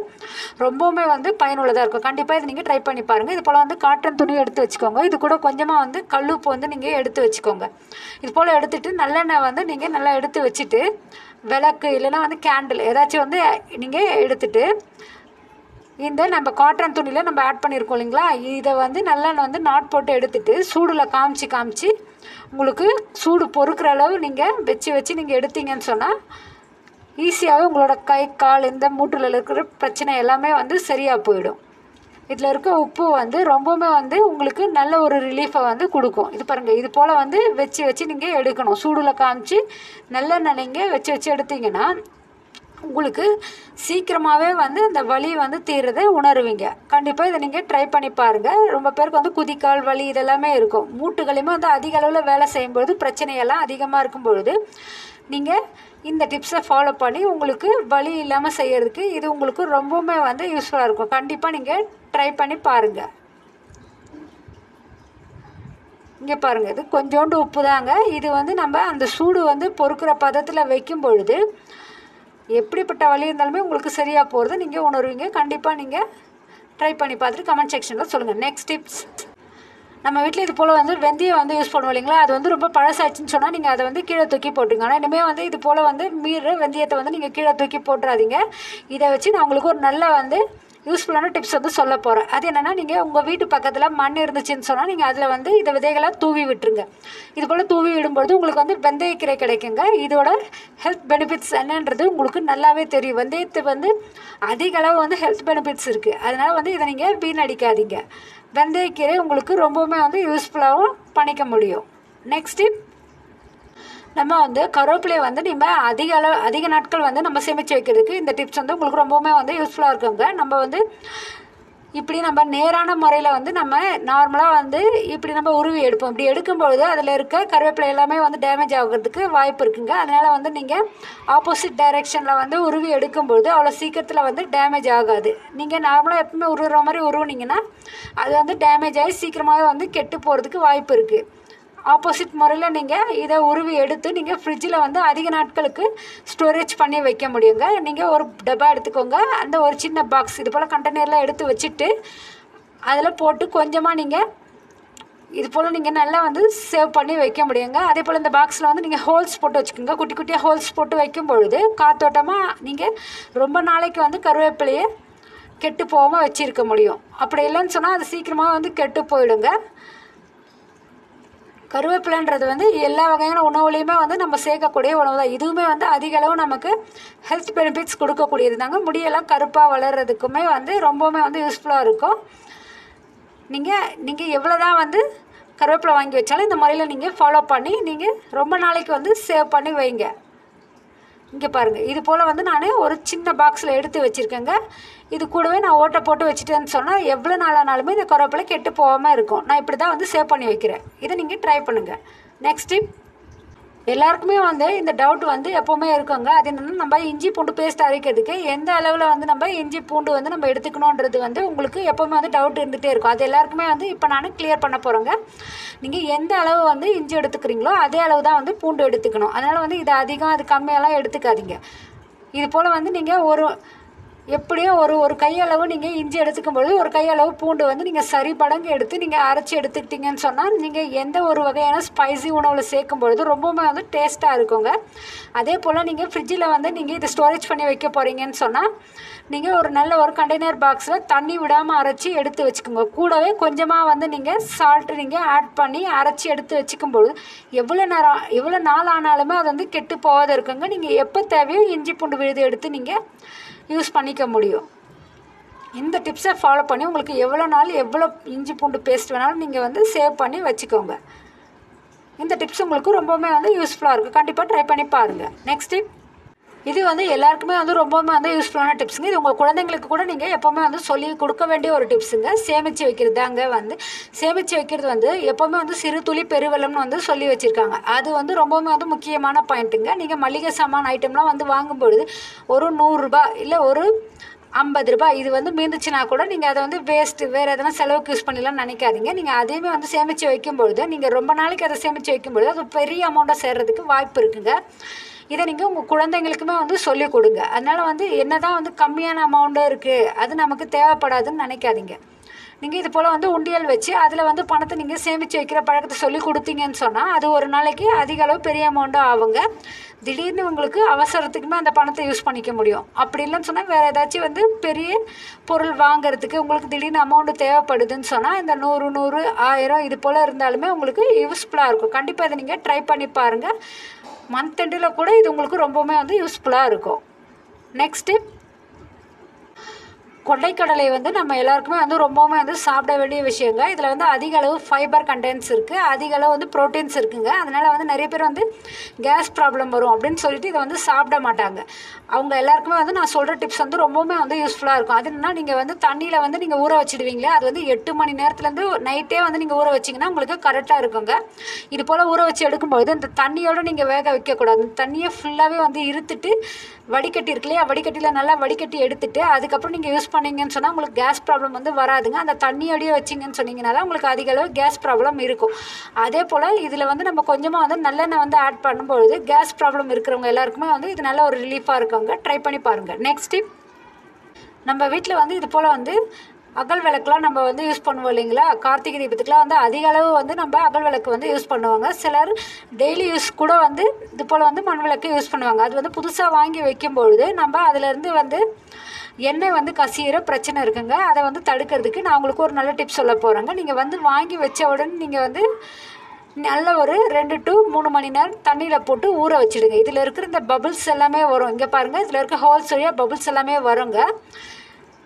ரொம்பவுமே வந்து பயனுள்ளதாக இருக்கும். கண்டிப்பாக இது நீங்கள் ட்ரை பண்ணி பாருங்கள். இது போல் வந்து காட்டன் துணி எடுத்து வச்சுக்கோங்க. இது கூட கொஞ்சமாக வந்து கல்லுப்பு வந்து நீங்கள் எடுத்து வச்சுக்கோங்க. இது போல் எடுத்துகிட்டு நல்லெண்ணெய் வந்து நீங்கள் நல்லா எடுத்து வச்சுட்டு விளக்கு இல்லைன்னா வந்து கேண்டில் ஏதாச்சும் வந்து நீங்கள் எடுத்துகிட்டு இந்த நம்ம காட்டன் துணியில் நம்ம ஆட் பண்ணியிருக்கோம் இல்லைங்களா, இதை வந்து நல்லா வந்து நாட் போட்டு எடுத்துகிட்டு சூடில் காமிச்சு உங்களுக்கு சூடு பொறுக்கிற அளவு நீங்கள் வச்சு நீங்கள் எடுத்தீங்கன்னு சொன்னால் ஈஸியாகவே உங்களோட கை கால் இந்த மூட்டில் இருக்கிற பிரச்சனை எல்லாமே வந்து சரியாக போயிடும். இதில் இருக்க உப்பு வந்து ரொம்பவுமே வந்து உங்களுக்கு நல்ல ஒரு ரிலீஃபை வந்து கொடுக்கும். இது பாருங்கள், இது போல் வந்து வச்சு நீங்கள் எடுக்கணும். சூடில் காமிச்சு நல்லெண்ணெய் நீங்கள் வச்சு எடுத்தீங்கன்னா உங்களுக்கு சீக்கிரமாகவே வந்து அந்த வலி வந்து தீர்றதை உணருவீங்க. கண்டிப்பாக இதை நீங்கள் ட்ரை பண்ணி பாருங்கள். ரொம்ப பேருக்கு வந்து குதிக்கால் வலி இதெல்லாமே இருக்கும். மூட்டுகளையுமே வந்து அதிக அளவில் வேலை செய்யும்பொழுது பிரச்சனையெல்லாம் அதிகமாக இருக்கும் பொழுது நீங்கள் இந்த டிப்ஸை ஃபாலோ பண்ணி உங்களுக்கு வலி இல்லாமல் செய்கிறதுக்கு இது உங்களுக்கு ரொம்பவுமே வந்து யூஸ்ஃபுல்லாக இருக்கும். கண்டிப்பாக நீங்கள் ட்ரை பண்ணி பாருங்கள். இங்கே பாருங்கள், இது கொஞ்சோண்டு உப்பு தாங்க. இது வந்து நம்ம அந்த சூடு வந்து பொறுக்கிற பதத்தில் வைக்கும் பொழுது எப்படிப்பட்ட வலி இருந்தாலுமே உங்களுக்கு சரியாக போகிறது நீங்கள் உணர்வீங்க. கண்டிப்பாக நீங்கள் ட்ரை பண்ணி பார்த்துட்டு கமெண்ட் செக்ஷனில் சொல்லுங்கள். நெக்ஸ்ட் டிப்ஸ், நம்ம வீட்டில் இது போல் வந்து வெந்தயம் வந்து யூஸ் பண்ணுவோம் இல்லைங்களா, அது வந்து ரொம்ப பழசாச்சுன்னு சொன்னால் நீங்கள் அதை வந்து கீழே தூக்கி போட்டுருங்க. ஆனால் இனிமேல் வந்து இது போல் வந்து வெந்தயத்தை வந்து நீங்கள் கீழே தூக்கி போட்டுறாதீங்க. இதை வச்சு நான் உங்களுக்கு ஒரு நல்ல வந்து யூஸ்ஃபுல்லான டிப்ஸ் வந்து சொல்ல போகிறேன். அது என்னென்னா, நீங்கள் உங்கள் வீட்டு பக்கத்தில் மண் இருந்துச்சுன்னு சொன்னால் நீங்கள் அதில் வந்து இதை விதைகளாக தூவி விட்டுருங்க. இது போல் தூவி விடும்பொழுது உங்களுக்கு வந்து வெந்தயக்கீரை கிடைக்குங்க. இதோட ஹெல்த் பெனிஃபிட்ஸ் என்னன்றது உங்களுக்கு நல்லாவே தெரியும். வெந்தயத்து வந்து அதிக அளவு வந்து ஹெல்த் பெனிஃபிட்ஸ் இருக்குது. அதனால் வந்து இதை நீங்கள் வீணடிக்காதீங்க. வெந்தயக்கீரை உங்களுக்கு ரொம்பவுமே வந்து யூஸ்ஃபுல்லாகவும் பண்ணிக்க முடியும். நெக்ஸ்ட் டிப், நம்ம வந்து கருவேப்பிலையை வந்து நம்ம அதிக நாட்கள் வந்து நம்ம சேமித்து வைக்கிறதுக்கு இந்த டிப்ஸ் வந்து உங்களுக்கு ரொம்பவுமே வந்து யூஸ்ஃபுல்லாக இருக்குங்க. நம்ம வந்து இப்படி நம்ம நேரான முறையில் வந்து நம்ம நார்மலாக வந்து இப்படி நம்ம உருவி எடுப்போம். இப்படி எடுக்கும்பொழுது அதில் இருக்க கருவேப்பிலை எல்லாமே வந்து டேமேஜ் ஆகிறதுக்கு வாய்ப்பு இருக்குங்க. அதனால் வந்து நீங்கள் ஆப்போசிட் டைரெக்ஷனில் வந்து உருவி எடுக்கும்பொழுது அவ்வளோ சீக்கிரத்தில் வந்து டேமேஜ் ஆகாது. நீங்கள் நார்மலாக எப்பவுமே உருவுற மாதிரி உருவுனீங்கன்னா அது வந்து டேமேஜ் ஆகி சீக்கிரமாகவே வந்து கெட்டு போகிறதுக்கு வாய்ப்பு இருக்குது. ஆப்போசிட் முறையில் நீங்கள் இதை உருவி எடுத்து நீங்கள் ஃப்ரிட்ஜில் வந்து அதிக நாட்களுக்கு ஸ்டோரேஜ் பண்ணி வைக்க முடியுங்க. நீங்கள் ஒரு டப்பா எடுத்துக்கோங்க. அந்த ஒரு சின்ன பாக்ஸ் இது போல் கண்டெய்னரில் எடுத்து வச்சுட்டு அதில் போட்டு கொஞ்சமாக நீங்கள் இது போல் நீங்கள் நல்லா வந்து சேவ் பண்ணி வைக்க முடியுங்க. அதே போல் இந்த பாக்ஸில் வந்து நீங்கள் ஹோல்ஸ் போட்டு வச்சுக்கோங்க. குட்டி குட்டியாக ஹோல்ஸ் போட்டு வைக்கும் பொழுது காத்தோட்டமாக நீங்கள் ரொம்ப நாளைக்கு வந்து கருவேப்பிலையை கெட்டு போகாமல் வச்சுருக்க முடியும். அப்படி இல்லைன்னு சொன்னால் அது சீக்கிரமாக வந்து கெட்டு போயிடுங்க. கருவேப்பிலைன்றது வந்து எல்லா வகையான உணவுலையுமே வந்து நம்ம சேர்க்கக்கூடிய உணவு தான். இதுவுமே வந்து அதிக அளவு நமக்கு ஹெல்த் பெனிஃபிட்ஸ் கொடுக்கக்கூடியது தாங்க. முடியெல்லாம் கருப்பாக வளர்கிறதுக்குமே வந்து ரொம்பவுமே வந்து யூஸ்ஃபுல்லாக இருக்கும். நீங்கள் எவ்வளோ தான் வந்து கருவேப்பிலை வாங்கி வச்சாலும் இந்த முறையில் நீங்கள் ஃபாலோ பண்ணி நீங்கள் ரொம்ப நாளைக்கு வந்து சேவ் பண்ணி வைங்க. இங்கே பாருங்கள், இது போல் வந்து நான் ஒரு சின்ன பாக்ஸில் எடுத்து வச்சுருக்கேங்க. இது கூடவே நான் ஓட்டை போட்டு வச்சுட்டேன்னு சொன்னால் எவ்வளோ நாளானாலுமே இந்த கருவேப்பிலை கெட்டு போகாமல் இருக்கும். நான் இப்படி தான் வந்து சேவ் பண்ணி வைக்கிறேன். இதை நீங்கள் ட்ரை பண்ணுங்கள். நெக்ஸ்ட் டிப், எல்லாருக்குமே வந்து இந்த டவுட் வந்து எப்போவுமே இருக்குங்க. அது என்னென்னா, நம்ம இஞ்சி பூண்டு பேஸ்ட் அரைக்கிறதுக்கு எந்த அளவில் வந்து நம்ம இஞ்சி பூண்டு வந்து நம்ம எடுத்துக்கணுன்றது வந்து உங்களுக்கு எப்போவுமே வந்து டவுட் இருந்துகிட்டே இருக்கும். அது எல்லாருக்குமே வந்து இப்போ நான் கிளியர் பண்ண போகிறேங்க. நீங்கள் எந்த அளவு வந்து இஞ்சி எடுத்துக்கிறீங்களோ அதே அளவு தான் வந்து பூண்டு எடுத்துக்கணும். அதனால் வந்து இது அதிகம் அது கம்மியெல்லாம் எடுத்துக்காதீங்க. இது போல் வந்து நீங்கள் எப்படியும் ஒரு கையளவு நீங்கள் இஞ்சி எடுத்துக்கும்போது ஒரு கையளவு பூண்டு வந்து நீங்கள் சரி படங்கு எடுத்து நீங்கள் அரைச்சி எடுத்துக்கிட்டீங்கன்னு சொன்னால் நீங்கள் எந்த ஒரு வகையான ஸ்பைசி உணவில் சேர்க்கும் பொழுது ரொம்பவுமே வந்து டேஸ்ட்டாக இருக்குங்க. அதே போல் நீங்கள் ஃப்ரிட்ஜில் வந்து நீங்கள் இதை ஸ்டோரேஜ் பண்ணி வைக்க போகிறீங்கன்னு சொன்னால் நீங்கள் ஒரு நல்ல ஒரு கண்டெய்னர் பாக்ஸில் தண்ணி விடாமல் அரைச்சி எடுத்து வச்சுக்கோங்க. கூடவே கொஞ்சமாக வந்து நீங்கள் சால்ட்டு நீங்கள் ஆட் பண்ணி அரைச்சி எடுத்து வச்சுக்கும்போது எவ்வளோ நாள் ஆனாலுமே அது வந்து கெட்டு போகாத இருக்குங்க. நீங்கள் எப்போ தேவையோ இஞ்சி பூண்டு விழுது எடுத்து நீங்கள் யூஸ் பண்ணிக்க முடியும். இந்த டிப்ஸை ஃபாலோ பண்ணி உங்களுக்கு எவ்வளோ நாள் எவ்வளோ இஞ்சி பூண்டு பேஸ்ட் வேணாலும் நீங்கள் வந்து சேவ் பண்ணி வச்சுக்கோங்க. இந்த டிப்ஸ் உங்களுக்கு ரொம்பவுமே வந்து யூஸ்ஃபுல்லாக இருக்கும். கண்டிப்பாக ட்ரை பண்ணி பாருங்கள். நெக்ஸ்ட் டிப், இது வந்து எல்லாருக்குமே வந்து ரொம்பவுமே வந்து யூஸ்ஃபுல்லான டிப்ஸுங்க. இது உங்கள் குழந்தைங்களுக்கு கூட நீங்கள் எப்போவுமே வந்து சொல்லி கொடுக்க வேண்டிய ஒரு டிப்ஸுங்க. சேமித்து வைக்கிறது தாங்க வந்து சேமித்து வைக்கிறது வந்து எப்போவுமே வந்து சிறு துளி பெருவெள்ளம்னு வந்து சொல்லி வச்சுருக்காங்க. அது வந்து ரொம்பவுமே வந்து முக்கியமான பாயிண்ட்டுங்க. நீங்கள் மளிகை சாமான் ஐட்டம்லாம் வந்து வாங்கும்பொழுது ஒரு 100 ரூபாய் இல்லை ஒரு 50 ரூபாய் இது வந்து மீந்துச்சுன்னா கூட நீங்கள் அதை வந்து வேறு எதனா செலவுக்கு யூஸ் பண்ணலாம்னு நினைக்காதீங்க. நீங்கள் அதையுமே வந்து சேமித்து வைக்கும்பொழுது நீங்கள் ரொம்ப நாளைக்கு அதை சேமித்து வைக்கும்பொழுது அது பெரிய அமௌண்ட்டாக சேர்றதுக்கு வாய்ப்பு இருக்குங்க. இதை நீங்கள் உங்கள் குழந்தைங்களுக்குமே வந்து சொல்லிக் கொடுங்க. அதனால் வந்து என்ன தான் வந்து கம்மியான அமௌண்ட்டாக இருக்குது அது நமக்கு தேவைப்படாதுன்னு நினைக்காதீங்க. நீங்கள் இது போல் வந்து உண்டியல் வச்சு அதில் வந்து பணத்தை நீங்கள் சேமித்து வைக்கிற பழக்கத்தை சொல்லி கொடுத்தீங்கன்னு சொன்னால் அது ஒரு நாளைக்கு அதிக அளவு பெரிய அமௌண்ட்டாக ஆகுங்க. திடீர்னு உங்களுக்கு அவசரத்துக்குமே அந்த பணத்தை யூஸ் பண்ணிக்க முடியும். அப்படி இல்லைன்னு சொன்னால் வேறு ஏதாச்சும் வந்து பெரிய பொருள் வாங்கிறதுக்கு உங்களுக்கு திடீர்னு அமௌண்ட்டு தேவைப்படுதுன்னு சொன்னால் இந்த 100, 1000 இது போல் இருந்தாலுமே உங்களுக்கு யூஸ்ஃபுல்லாக இருக்கும். கண்டிப்பாக இதை நீங்கள் ட்ரை பண்ணி பாருங்கள். மந்த் எண்டில் கூட இது உங்களுக்கு ரொம்பவுமே வந்து யூஸ்ஃபுல்லாக இருக்கும். நெக்ஸ்ட்டு, கொண்டைக்கடலை வந்து நம்ம எல்லாருக்குமே வந்து ரொம்பவுமே வந்து சாப்பிட வேண்டிய விஷயங்க. இதில் வந்து அதிக அளவு ஃபைபர் கண்டென்ட்ஸ் இருக்குது, அதிக அளவு வந்து ப்ரோட்டீன்ஸ் இருக்குங்க. அதனால் வந்து நிறைய பேர் வந்து கேஸ் ப்ராப்ளம் வரும் அப்படின்னு சொல்லிட்டு இதை வந்து சாப்பிட மாட்டாங்க. அவங்க எல்லாருக்குமே வந்து நான் சொல்கிற டிப்ஸ் வந்து ரொம்பவுமே வந்து யூஸ்ஃபுல்லாக இருக்கும். அது என்னன்னா, நீங்கள் வந்து தண்ணியில் வந்து நீங்கள் ஊற வச்சுடுவீங்களே அது வந்து 8 மணி நேரத்துலேருந்து நைட்டே வந்து நீங்கள் ஊற வச்சிங்கன்னா உங்களுக்கு கரெக்டாக இருக்குங்க. இது போல் ஊற வச்சு எடுக்கும்போது இந்த தண்ணியோடு நீங்கள் வேக வைக்கக்கூடாது. இந்த தண்ணியை ஃபுல்லாகவே வந்து இருத்துட்டு வடிகட்டி இருக்கு இல்லையா, வடிகட்டியில் நல்லா வடிகட்டி எடுத்துட்டு அதுக்கப்புறம் நீங்கள் யூஸ் பண்ணிங்கன்னு சொன்னால் உங்களுக்கு கேஸ் ப்ராப்ளம் வந்து வராதுங்க. அந்த தண்ணியோடையே வச்சிங்கன்னு சொன்னீங்கன்னா தான் உங்களுக்கு அதிக அளவு கேஸ் ப்ராப்ளம் இருக்கும். அதே போல் இதில் வந்து நம்ம கொஞ்சமாக வந்து நல்லெண்ணெய் வந்து ஆட் பண்ணும்பொழுது கேஸ் ப்ராப்ளம் இருக்கிறவங்க எல்லாருக்குமே வந்து இது நல்ல ஒரு ரிலீஃபாக இருக்குங்க. ட்ரை பண்ணி பாருங்கள். நெக்ஸ்ட், நம்ம வீட்டில் வந்து இது போல் வந்து அகல் விளக்குலாம் நம்ம வந்து யூஸ் பண்ணுவோம் இல்லைங்களா. கார்த்திகை தீபத்துக்குலாம் வந்து அதிக அளவு வந்து நம்ம அகல் விளக்கு வந்து யூஸ் பண்ணுவாங்க. சிலர் டெய்லி யூஸ் கூட வந்து இது போல் வந்து மண் விளக்கு யூஸ் பண்ணுவாங்க. அது வந்து புதுசாக வாங்கி வைக்கும்பொழுது நம்ம அதிலேருந்து வந்து எண்ணெய் வந்து கசியிற பிரச்சனை இருக்குங்க. அதை வந்து தடுக்கிறதுக்கு நான் உங்களுக்கு ஒரு நல்ல டிப்ஸ் சொல்ல போகிறேங்க. நீங்கள் வந்து வாங்கி வச்ச உடனே நீங்கள் வந்து நல்ல ஒரு 2 to 3 மணி நேரம் தண்ணியில் போட்டு ஊற வச்சுடுங்க. இதில் இருக்கிற இந்த பபுள்ஸ் எல்லாமே வரும். இங்கே பாருங்கள், இதில் இருக்க ஹோல்ஸ் வழியாக பபுள்ஸ் எல்லாமே வருங்க.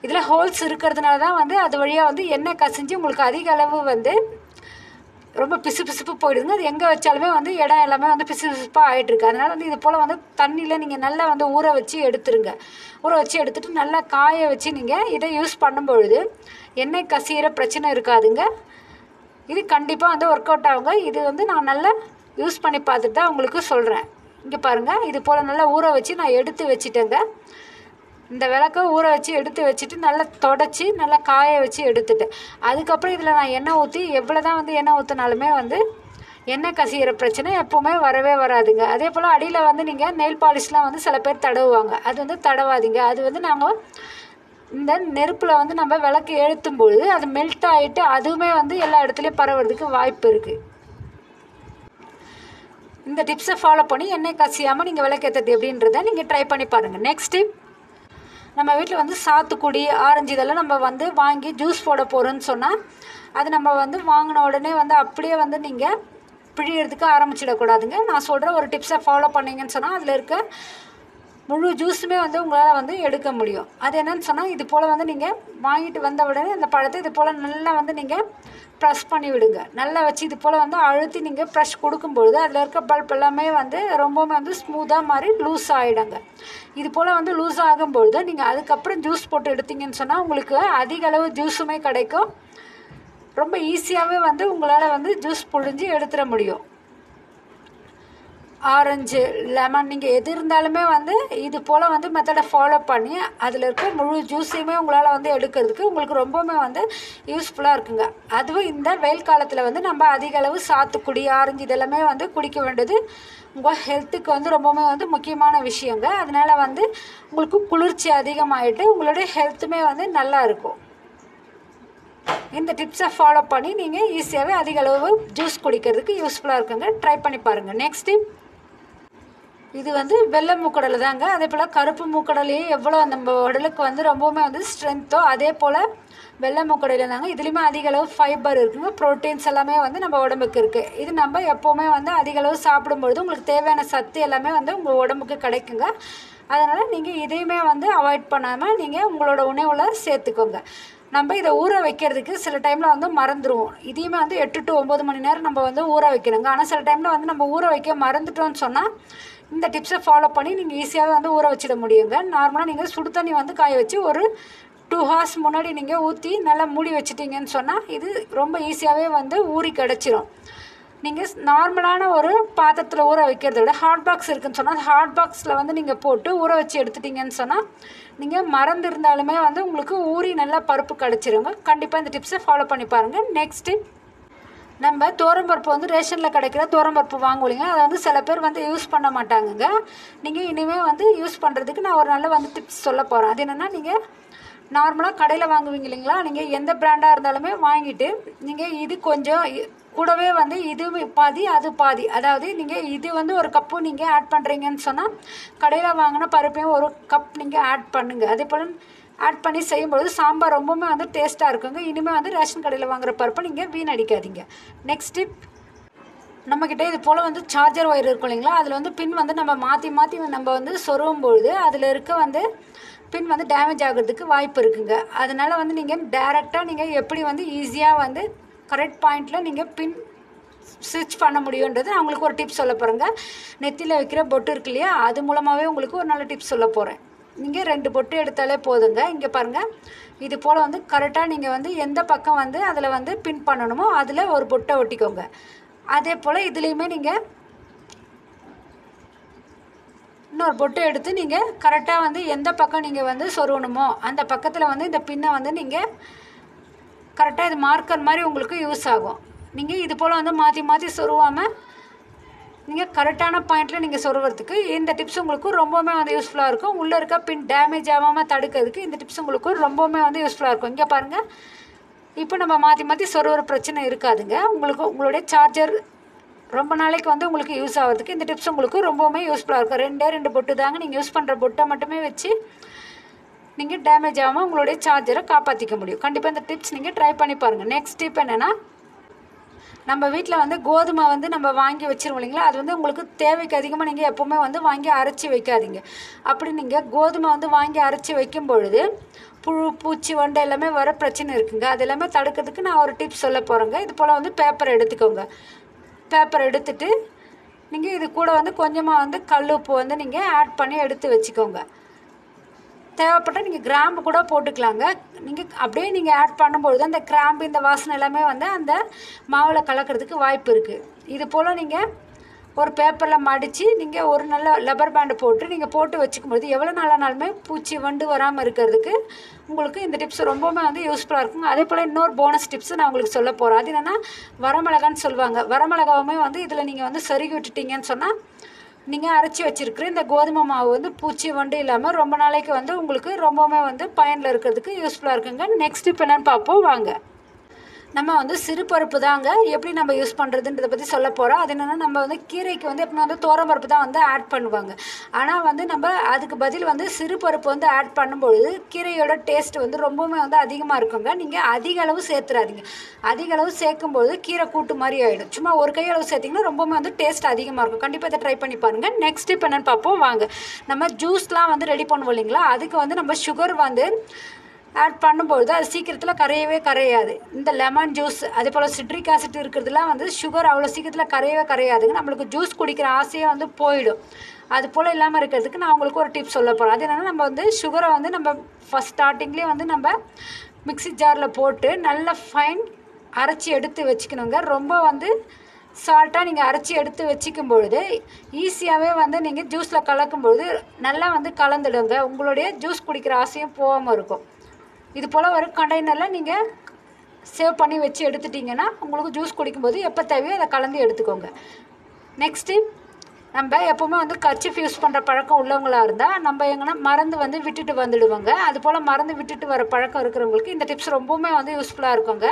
இதில் ஹோல்ஸ் இருக்கிறதுனால தான் வந்து அது வழியாக வந்து எண்ணெய் கசிஞ்சு உங்களுக்கு அதிக அளவு வந்து ரொம்ப பிசுபிசுப்பு போயிடுதுங்க. அது எங்கே வச்சாலுமே வந்து இடம் எல்லாமே வந்து பிசுபிசுப்பாக ஆகிட்டுருக்கு. அதனால் வந்து இது போல் வந்து தண்ணியில் நீங்கள் நல்லா வந்து ஊற வச்சு எடுத்துருங்க. ஊற வச்சு எடுத்துகிட்டு நல்லா காய வச்சு நீங்கள் இதை யூஸ் பண்ணும்பொழுது எண்ணெய் கசிகிற பிரச்சனை இருக்காதுங்க. இது கண்டிப்பாக வந்து ஒர்க் அவுட் ஆகுங்க. இது வந்து நான் நல்லா யூஸ் பண்ணி பார்த்துட்டு தான் உங்களுக்கு சொல்கிறேன். இங்கே பாருங்கள், இது போல் நல்லா ஊற வச்சு நான் எடுத்து வச்சுட்டேங்க. இந்த விளக்கை ஊற வச்சு எடுத்து வச்சுட்டு நல்லா தொடச்சி நல்லா காய வச்சு எடுத்துட்டேன். அதுக்கப்புறம் இதில் நான் எண்ணெய் ஊற்றி எவ்வளோ தான் வந்து எண்ணெய் ஊற்றினாலுமே வந்து எண்ணெய் கசிகிற பிரச்சனை எப்போவுமே வரவே வராதுங்க. அதே போல் அடியில் வந்து நீங்கள் நெயில் பாலிஷ்லாம் வந்து சில பேர் தடவுவாங்க. அது வந்து தடவாதீங்க. அது வந்து நாங்கள் இந்த நெருப்பில் வந்து நம்ம விளக்கு ஏற்றும் பொழுது அது மெல்ட் ஆகிட்டு அதுவுமே வந்து எல்லா இடத்துலையும் பரவுறதுக்கு வாய்ப்பு இருக்குது. இந்த டிப்ஸை ஃபாலோ பண்ணி எண்ணெய் கசியாமல் நீங்கள் விளக்கேற்றது எப்படின்றத நீங்கள் ட்ரை பண்ணி பாருங்கள். நெக்ஸ்ட்டு, நம்ம வீட்டில் வந்து சாத்துக்குடி, ஆரஞ்சு இதெல்லாம் நம்ம வந்து வாங்கி ஜூஸ் போட போகிறோன்னு சொன்னால் அது நம்ம வந்து வாங்கின உடனே வந்து அப்படியே வந்து நீங்கள் பிழியறதுக்கு ஆரம்பிச்சிடக்கூடாதுங்க. நான் சொல்கிற ஒரு டிப்ஸை ஃபாலோ பண்ணிங்கன்னு சொன்னால் அதில் இருக்க முழு ஜூஸுமே வந்து உங்களால் வந்து எடுக்க முடியும். அது என்னன்னு சொன்னால் இது போல் வந்து நீங்கள் வாங்கிட்டு வந்த உடனே அந்த பழத்தை இது போல் நல்லா வந்து நீங்கள் ப்ரெஸ் பண்ணி விடுங்க. நல்லா வச்சு இது போல் வந்து அழுத்தி நீங்கள் ப்ரெஷ் கொடுக்கும்பொழுது அதில் இருக்க பல்ப் எல்லாமே வந்து ரொம்பவுமே வந்து ஸ்மூத்தாக மாதிரி லூஸ் ஆகிடுங்க. இது போல் வந்து லூஸ் ஆகும்பொழுது நீங்கள் அதுக்கப்புறம் ஜூஸ் போட்டு எடுத்தீங்கன்னு சொன்னால் உங்களுக்கு அதிக அளவு ஜூஸுமே கிடைக்கும். ரொம்ப ஈஸியாகவே வந்து உங்களால் வந்து ஜூஸ் புழிஞ்சு எடுத்துட முடியும். ஆரஞ்சு, லெமன், நீங்கள் எது இருந்தாலுமே வந்து இது போல் வந்து மெத்தடை ஃபாலோ பண்ணி அதில் இருக்க முழு ஜூஸையுமே உங்களால் வந்து எடுக்கிறதுக்கு உங்களுக்கு ரொம்பவுமே வந்து யூஸ்ஃபுல்லாக இருக்குங்க. அதுவும் இந்த வெயில் காலத்தில் வந்து நம்ம அதிக அளவு சாத்துக்குடி, ஆரஞ்சு இதெல்லாமே வந்து குடிக்க வேண்டியது உங்கள் ஹெல்த்துக்கு வந்து ரொம்பவுமே வந்து முக்கியமான விஷயங்க. அதனால் வந்து உங்களுக்கு குளிர்ச்சி அதிகமாகிட்டு உங்களுடைய ஹெல்த்துமே வந்து நல்லா இருக்கும். இந்த டிப்ஸை ஃபாலோ பண்ணி நீங்கள் ஈஸியாகவே அதிக அளவு ஜூஸ் குடிக்கிறதுக்கு யூஸ்ஃபுல்லாக இருக்குங்க. ட்ரை பண்ணி பாருங்கள். நெக்ஸ்ட் டிப், இது வந்து வெள்ளை மூக்கடலை தாங்க. அதே போல் கருப்பு மூக்கடலையே எவ்வளோ நம்ம உடலுக்கு வந்து ரொம்பவுமே வந்து ஸ்ட்ரென்த்தோ அதே போல் வெள்ளை மூக்கடலை தாங்க. இதுலேயுமே அதிக அளவு ஃபைபர் இருக்குங்க, ப்ரோட்டீன்ஸ் எல்லாமே வந்து நம்ம உடம்புக்கு இருக்குது. இது நம்ம எப்போவுமே வந்து அதிக அளவு சாப்பிடும்பொழுது உங்களுக்கு தேவையான சத்து எல்லாமே வந்து உங்கள் உடம்புக்கு கிடைக்குங்க. அதனால் நீங்கள் இதையுமே வந்து அவாய்ட் பண்ணாமல் நீங்கள் உங்களோட உணவில் சேர்த்துக்கோங்க. நம்ம இதை ஊற வைக்கிறதுக்கு சில டைமில் வந்து மறந்துடுவோம். இதையுமே வந்து 8 to 9 மணி நேரம் நம்ம வந்து ஊற வைக்கணுங்க. ஆனால் சில டைமில் வந்து நம்ம ஊற வைக்க மறந்துட்டோம்னு சொன்னால் இந்த டிப்ஸை ஃபாலோ பண்ணி நீங்கள் ஈஸியாகவே வந்து ஊற வச்சிட முடியுங்க. நார்மலாக நீங்கள் சுடு தண்ணி வந்து காய வச்சு ஒரு 2 hours முன்னாடி நீங்கள் ஊற்றி நல்லா மூடி வச்சிட்டிங்கன்னு சொன்னால் இது ரொம்ப ஈஸியாகவே வந்து ஊறி கிடச்சிரும். நீங்கள் நார்மலான ஒரு பாத்திரத்தில் ஊற வைக்கிறத விட ஹாட் பாக்ஸ் இருக்குதுன்னு சொன்னால் ஹாட் பாக்ஸில் வந்து நீங்கள் போட்டு ஊற வச்சு எடுத்துட்டிங்கன்னு சொன்னால் நீங்கள் மறந்துருந்தாலுமே வந்து உங்களுக்கு ஊறி நல்லா பருப்பு கிடச்சிருங்க. கண்டிப்பாக இந்த டிப்ஸை ஃபாலோ பண்ணி பாருங்கள். நெக்ஸ்ட்டு, நம்ம துவரம்பருப்பு வந்து ரேஷனில் கிடைக்கிற துவரம்பருப்பு வாங்குவீங்க. அதை வந்து சில பேர் வந்து யூஸ் பண்ண மாட்டாங்கங்க. நீங்கள் இனிமேல் வந்து யூஸ் பண்ணுறதுக்கு நான் ஒரு நல்ல வந்து டிப்ஸ் சொல்ல போகிறேன். அது என்னென்னா, நீங்கள் நார்மலாக கடையில் வாங்குவீங்க இல்லைங்களா, நீங்கள் எந்த பிராண்டாக இருந்தாலுமே வாங்கிட்டு நீங்கள் இது கொஞ்சம் கூடவே வந்து இது பாதி அது பாதி, அதாவது நீங்கள் இது வந்து ஒரு கப்பு நீங்கள் ஆட் பண்ணுறீங்கன்னு சொன்னால் கடையில் வாங்கின பருப்பையும் ஒரு கப் நீங்கள் ஆட் பண்ணுங்கள். அதே போல் ஆட் பண்ணி செய்யும்பொழுது சாம்பார் ரொம்பவுமே வந்து டேஸ்ட்டாக இருக்குங்க. இனிமேல் வந்து ரேஷன் கடையில் வாங்குகிற பருப்பை நீங்கள் வீணடிக்காதீங்க. நெக்ஸ்ட் டிப், நம்மக்கிட்ட இது போல் வந்து சார்ஜர் ஒயர் இருக்கும் இல்லைங்களா, அதில் வந்து பின் வந்து நம்ம மாற்றி மாற்றி நம்ம வந்து சொருகும்பொழுது அதில் இருக்க வந்து பின் வந்து டேமேஜ் ஆகிறதுக்கு வாய்ப்பு இருக்குங்க. அதனால் வந்து நீங்கள் டைரெக்டாக நீங்கள் எப்படி வந்து ஈஸியாக வந்து கரெக்ட் பாயிண்டில் நீங்கள் பின் ஸ்விட்ச் பண்ண முடியுன்றது நான் உங்களுக்கு ஒரு டிப்ஸ் சொல்ல போகிறேங்க. நெத்தியில் வைக்கிற பொட்டு இருக்கு இல்லையா, அது மூலமாகவே உங்களுக்கு ஒரு நல்ல டிப்ஸ் சொல்ல போகிறேன். நீங்கள் 2 பொட்டு எடுத்தாலே போதுங்க. இங்கே பாருங்கள், இது போல் வந்து கரெக்டாக நீங்கள் வந்து எந்த பக்கம் வந்து அதில் வந்து பின் பண்ணணுமோ அதில் ஒரு பொட்டை ஒட்டிக்கோங்க. அதே போல் இதுலேயுமே நீங்கள் இன்னொரு பொட்டு எடுத்து நீங்கள் கரெக்டாக வந்து எந்த பக்கம் நீங்கள் வந்து சொருகணுமோ அந்த பக்கத்தில் வந்து இந்த பின்னை வந்து நீங்கள் கரெக்டாக இது மார்க்கர் மாதிரி உங்களுக்கு யூஸ் ஆகும். நீங்கள் இது போல் வந்து மாற்றி மாற்றி சொருவாமல் நீங்கள் கரெக்டான பாயிண்டில் நீங்கள் சொருகிறதுக்கு இந்த டிப்ஸ் உங்களுக்கு ரொம்பவுமே வந்து யூஸ்ஃபுல்லாக இருக்கும். உள்ளே இருக்க பின் டேமேஜ் ஆகாமல் தடுக்கிறதுக்கு இந்த டிப்ஸ் உங்களுக்கு ரொம்பவுமே வந்து யூஸ்ஃபுல்லாக இருக்கும். இங்கே பாருங்கள், இப்போ நம்ம மாற்றி மாற்றி சொருகிற பிரச்சனை இருக்காதுங்க. உங்களுக்கு உங்களுடைய சார்ஜர் ரொம்ப நாளைக்கு வந்து உங்களுக்கு யூஸ் ஆகிறதுக்கு இந்த டிப்ஸ் உங்களுக்கு ரொம்பவுமே யூஸ்ஃபுல்லாக இருக்கும். 2 பொட்டு தாங்க, நீங்கள் யூஸ் பண்ணுற பொட்டை மட்டுமே வச்சு நீங்கள் டேமேஜ் ஆகாமல் உங்களுடைய சார்ஜரை காப்பாற்றிக்க முடியும். கண்டிப்பாக இந்த டிப்ஸ் நீங்கள் ட்ரை பண்ணி பாருங்கள். நெக்ஸ்ட் டிப் என்னென்னா, நம்ம வீட்டில் வந்து கோதுமை வந்து நம்ம வாங்கி வச்சிருவோம் இல்லைங்களா, அது வந்து உங்களுக்கு தேவைக்கு அதிகமாக நீங்கள் எப்போவுமே வந்து வாங்கி அரைச்சி வைக்காதீங்க. அப்படி நீங்கள் கோதுமை வந்து வாங்கி அரைச்சி வைக்கும் பொழுது புழு, பூச்சி, வண்டை எல்லாமே வர பிரச்சனை இருக்குங்க. அது எல்லாமே தடுக்கிறதுக்கு நான் ஒரு டிப்ஸ் சொல்ல போகிறேங்க. இது போல் வந்து பேப்பர் எடுத்துக்கோங்க. பேப்பர் எடுத்துகிட்டு நீங்கள் இது கூட வந்து கொஞ்சமாக வந்து கல் உப்பு வந்து நீங்கள் ஆட் பண்ணி எடுத்து வச்சுக்கோங்க. தேவைப்பட்டால் நீங்கள் கிராம்பு கூட போட்டுக்கலாங்க. நீங்கள் அப்படியே நீங்கள் ஆட் பண்ணும்பொழுது அந்த கிராம்பு இந்த வாசனை எல்லாமே வந்து அந்த மாவில் கலக்கிறதுக்கு வாய்ப்பு இருக்குது. இது போல் நீங்கள் ஒரு பேப்பரில் மடித்து நீங்கள் ஒரு நல்ல லப்பர் பேண்டு போட்டு நீங்கள் போட்டு வச்சுக்கும்போது எவ்வளோ நாளானாலுமே பூச்சி, வண்டு வராமல் இருக்கிறதுக்கு உங்களுக்கு இந்த டிப்ஸ் ரொம்பவுமே வந்து யூஸ்ஃபுல்லாக இருக்குங்க. அதே போல் இன்னொரு போனஸ் டிப்ஸ் நான் உங்களுக்கு சொல்ல போகிறேன். அது என்னென்னா, வரமிளகான்னு சொல்லுவாங்க. வரமிளகாவுமே வந்து இதில் நீங்கள் வந்து செருகி விட்டுட்டீங்கன்னு சொன்னால் நீங்கள் அரைச்சி வச்சுருக்கிற இந்த கோதுமை மாவு வந்து பூச்சி, வண்டு இல்லாமல் ரொம்ப நாளைக்கு வந்து உங்களுக்கு ரொம்பவுமே வந்து பயனில் இருக்கிறதுக்கு யூஸ்ஃபுல்லாக இருக்குங்க. நெக்ஸ்ட் இப்போ என்னென்னு பார்ப்போம் வாங்க. நம்ம வந்து சிறுபருப்பு தாங்க எப்படி நம்ம யூஸ் பண்ணுறதுன்றதை பற்றி சொல்ல போகிறோம். அது என்னென்னா, நம்ம வந்து கீரைக்கு வந்து எப்பவுமே வந்து துவரம்பருப்பு தான் வந்து ஆட் பண்ணுவாங்க. ஆனால் வந்து நம்ம அதுக்கு பதில் வந்து சிறுபருப்பு வந்து ஆட் பண்ணும்பொழுது கீரையோட டேஸ்ட் வந்து ரொம்பவுமே வந்து அதிகமாக இருக்குங்க. நீங்கள் அதிக அளவு சேர்த்துறாதீங்க. அதிக அளவு சேர்க்கும்போது கீரை கூட்டு மாதிரி ஆகிடும். சும்மா ஒரு கையளவு சேர்த்திங்கன்னா ரொம்பவுமே வந்து டேஸ்ட் அதிகமாக இருக்கும். கண்டிப்பாக இதை ட்ரை பண்ணி பாருங்கள். நெக்ஸ்ட் இப்போ என்னென்னு பார்ப்போம் வாங்க. நம்ம ஜூஸ்லாம் வந்து ரெடி பண்ணுவோம் இல்லைங்களா, அதுக்கு வந்து நம்ம சுகர் வந்து ஆட் பண்ணும்பொழுது அது சீக்கிரத்தில் கரையவே கரையாது. இந்த லெமன் ஜூஸ் அதே போல் சிட்ரிக் ஆசிட் இருக்கிறதுலாம் வந்து சுகர் அவ்வளோ சீக்கிரத்தில் கரையவே கரையாதுங்க. நம்மளுக்கு ஜூஸ் குடிக்கிற ஆசையே வந்து போயிடும். அது போல் இல்லாமல் இருக்கிறதுக்கு நான் உங்களுக்கு ஒரு டிப்ஸ் சொல்ல போகிறேன். அது என்னென்னா, நம்ம வந்து சுகரை வந்து நம்ம ஃபஸ்ட் ஸ்டார்டிங்லேயே வந்து நம்ம மிக்ஸி ஜாரில் போட்டு நல்ல ஃபைன் அரைச்சி எடுத்து வச்சுக்கணுங்க. ரொம்ப வந்து சால்ட்டாக நீங்கள் அரைச்சி எடுத்து வச்சுக்கும் பொழுது ஈஸியாகவே வந்து நீங்கள் ஜூஸில் கலக்கும்பொழுது நல்லா வந்து கலந்துடுங்க. உங்களுடைய ஜூஸ் குடிக்கிற ஆசையும் போகாமல் இருக்கும். இது போல் ஒரு கண்டெய்னரில் நீங்கள் சேவ் பண்ணி வச்சு எடுத்துட்டிங்கன்னா உங்களுக்கு ஜூஸ் குடிக்கும்போது எப்போ தேவையோ அதை கலந்து எடுத்துக்கோங்க. நெக்ஸ்ட்டு நம்ம எப்போவுமே வந்து கர்ச்சீஃப் யூஸ் பண்ணுற பழக்கம் உள்ளவங்களாக இருந்தால் நம்ம எங்கன்னா மறந்து வந்து விட்டுட்டு வந்துடுவாங்க. அது போல் மறந்து விட்டுட்டு வர பழக்கம் இருக்கிறவங்களுக்கு இந்த டிப்ஸ் ரொம்பவுமே வந்து யூஸ்ஃபுல்லாக இருக்குங்க.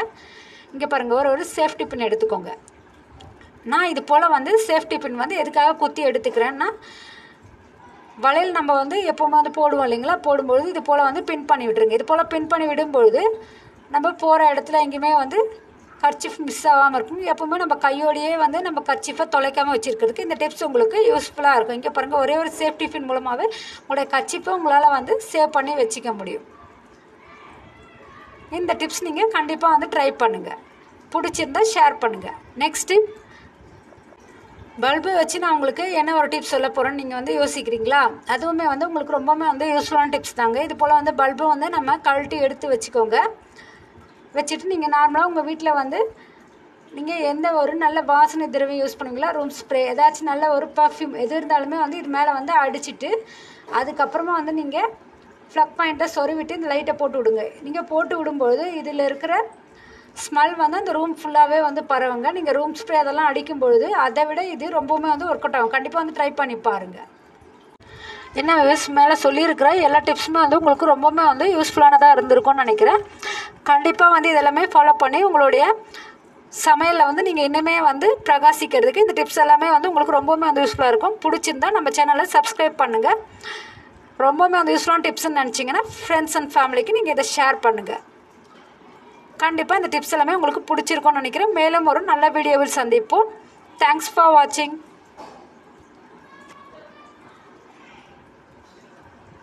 இங்கே பாருங்கள், ஒரு சேஃப்டி பின் எடுத்துக்கோங்க. நான் இது போல் வந்து சேஃப்டி பின் வந்து எதுக்காக குத்தி எடுத்துக்கிறேன்னா, வளையல் நம்ம வந்து எப்போவுமே வந்து போடுவோம் இல்லைங்களா, போடும்பொழுது இது போல் வந்து பின் பண்ணி விட்டுருங்க. இது போல் பின் பண்ணி விடும்பொழுது நம்ம போகிற இடத்துல எங்கேயுமே வந்து கர்ச்சீஃப் மிஸ் ஆகாமல் இருக்கும். எப்போவுமே நம்ம கையோடையே வந்து நம்ம கர்ச்சீஃபை தொலைக்காமல் வச்சுருக்கிறதுக்கு இந்த டிப்ஸ் உங்களுக்கு யூஸ்ஃபுல்லாக இருக்கும். இங்கே பாருங்கள், ஒரே ஒரு சேஃப்டி பின் மூலமாகவே உங்களுடைய கர்ச்சீஃபை உங்களால் வந்து சேவ் பண்ணி வச்சுக்க முடியும். இந்த டிப்ஸ் நீங்கள் கண்டிப்பாக வந்து ட்ரை பண்ணுங்கள். பிடிச்சிருந்தால் ஷேர் பண்ணுங்கள். நெக்ஸ்ட்டு பல்பு வச்சு நான் உங்களுக்கு என்ன ஒரு டிப்ஸ் சொல்ல போகிறேன்னு நீங்கள் வந்து யோசிக்கிறீங்களா? அதுவுமே வந்து உங்களுக்கு ரொம்பவுமே வந்து யூஸ்ஃபுல்லான டிப்ஸ் தாங்க. இது போல் வந்து பல்பு வந்து நம்ம கழட்டி எடுத்து வச்சுக்கோங்க. வச்சுட்டு நீங்கள் நார்மலாக உங்கள் வீட்டில் வந்து நீங்கள் எந்த ஒரு நல்ல வாசனை திரவியம் யூஸ் பண்ணுவீங்களா, ரூம் ஸ்ப்ரே, ஏதாச்சும் நல்ல ஒரு பர்ஃப்யூம் எது இருந்தாலுமே வந்து இது மேலே வந்து அடிச்சுட்டு அதுக்கப்புறமா வந்து நீங்கள் ஃப்ளக் பாயிண்ட்டை சொருவிட்டு இந்த லைட்டை போட்டு விடுங்க. நீங்கள் போட்டு விடும்பொழுது இதில் இருக்கிற ஸ்மெல் வந்து அந்த ரூம் ஃபுல்லாகவே வந்து பரவுங்க. நீங்கள் ரூம் ஸ்ப்ரே அதெல்லாம் அடிக்கும்பொழுது அதை விட இது ரொம்பவுமே வந்து ஒர்க் அவுட் ஆகும். கண்டிப்பாக வந்து ட்ரை பண்ணி பாருங்கள். என்ன மேலே சொல்லியிருக்கிற எல்லா டிப்ஸுமே வந்து உங்களுக்கு ரொம்பவுமே வந்து யூஸ்ஃபுல்லானதாக இருந்திருக்கும்னு நினைக்கிறேன். கண்டிப்பாக வந்து இதெல்லாமே ஃபாலோ பண்ணி உங்களுடைய சமையலில் வந்து நீங்கள் இன்னுமே வந்து பிரகாசிக்கிறதுக்கு இந்த டிப்ஸ் எல்லாமே வந்து உங்களுக்கு ரொம்பவுமே வந்து யூஸ்ஃபுல்லாக இருக்கும். பிடிச்சிருந்தா நம்ம சேனலை சப்ஸ்கிரைப் பண்ணுங்கள். ரொம்பவுமே வந்து யூஸ்ஃபுல்லான டிப்ஸ்ன்னு நினச்சிங்கன்னா ஃப்ரெண்ட்ஸ் அண்ட் ஃபேமிலிக்கு நீங்கள் இதை ஷேர் பண்ணுங்கள். கண்டிப்பாக இந்த டிப்ஸ் எல்லாமே உங்களுக்கு பிடிச்சிருக்கும்னு நினைக்கிறேன். மேலும் ஒரு நல்ல வீடியோவில் சந்திப்போம். தேங்க்ஸ் ஃபார் வாட்சிங்.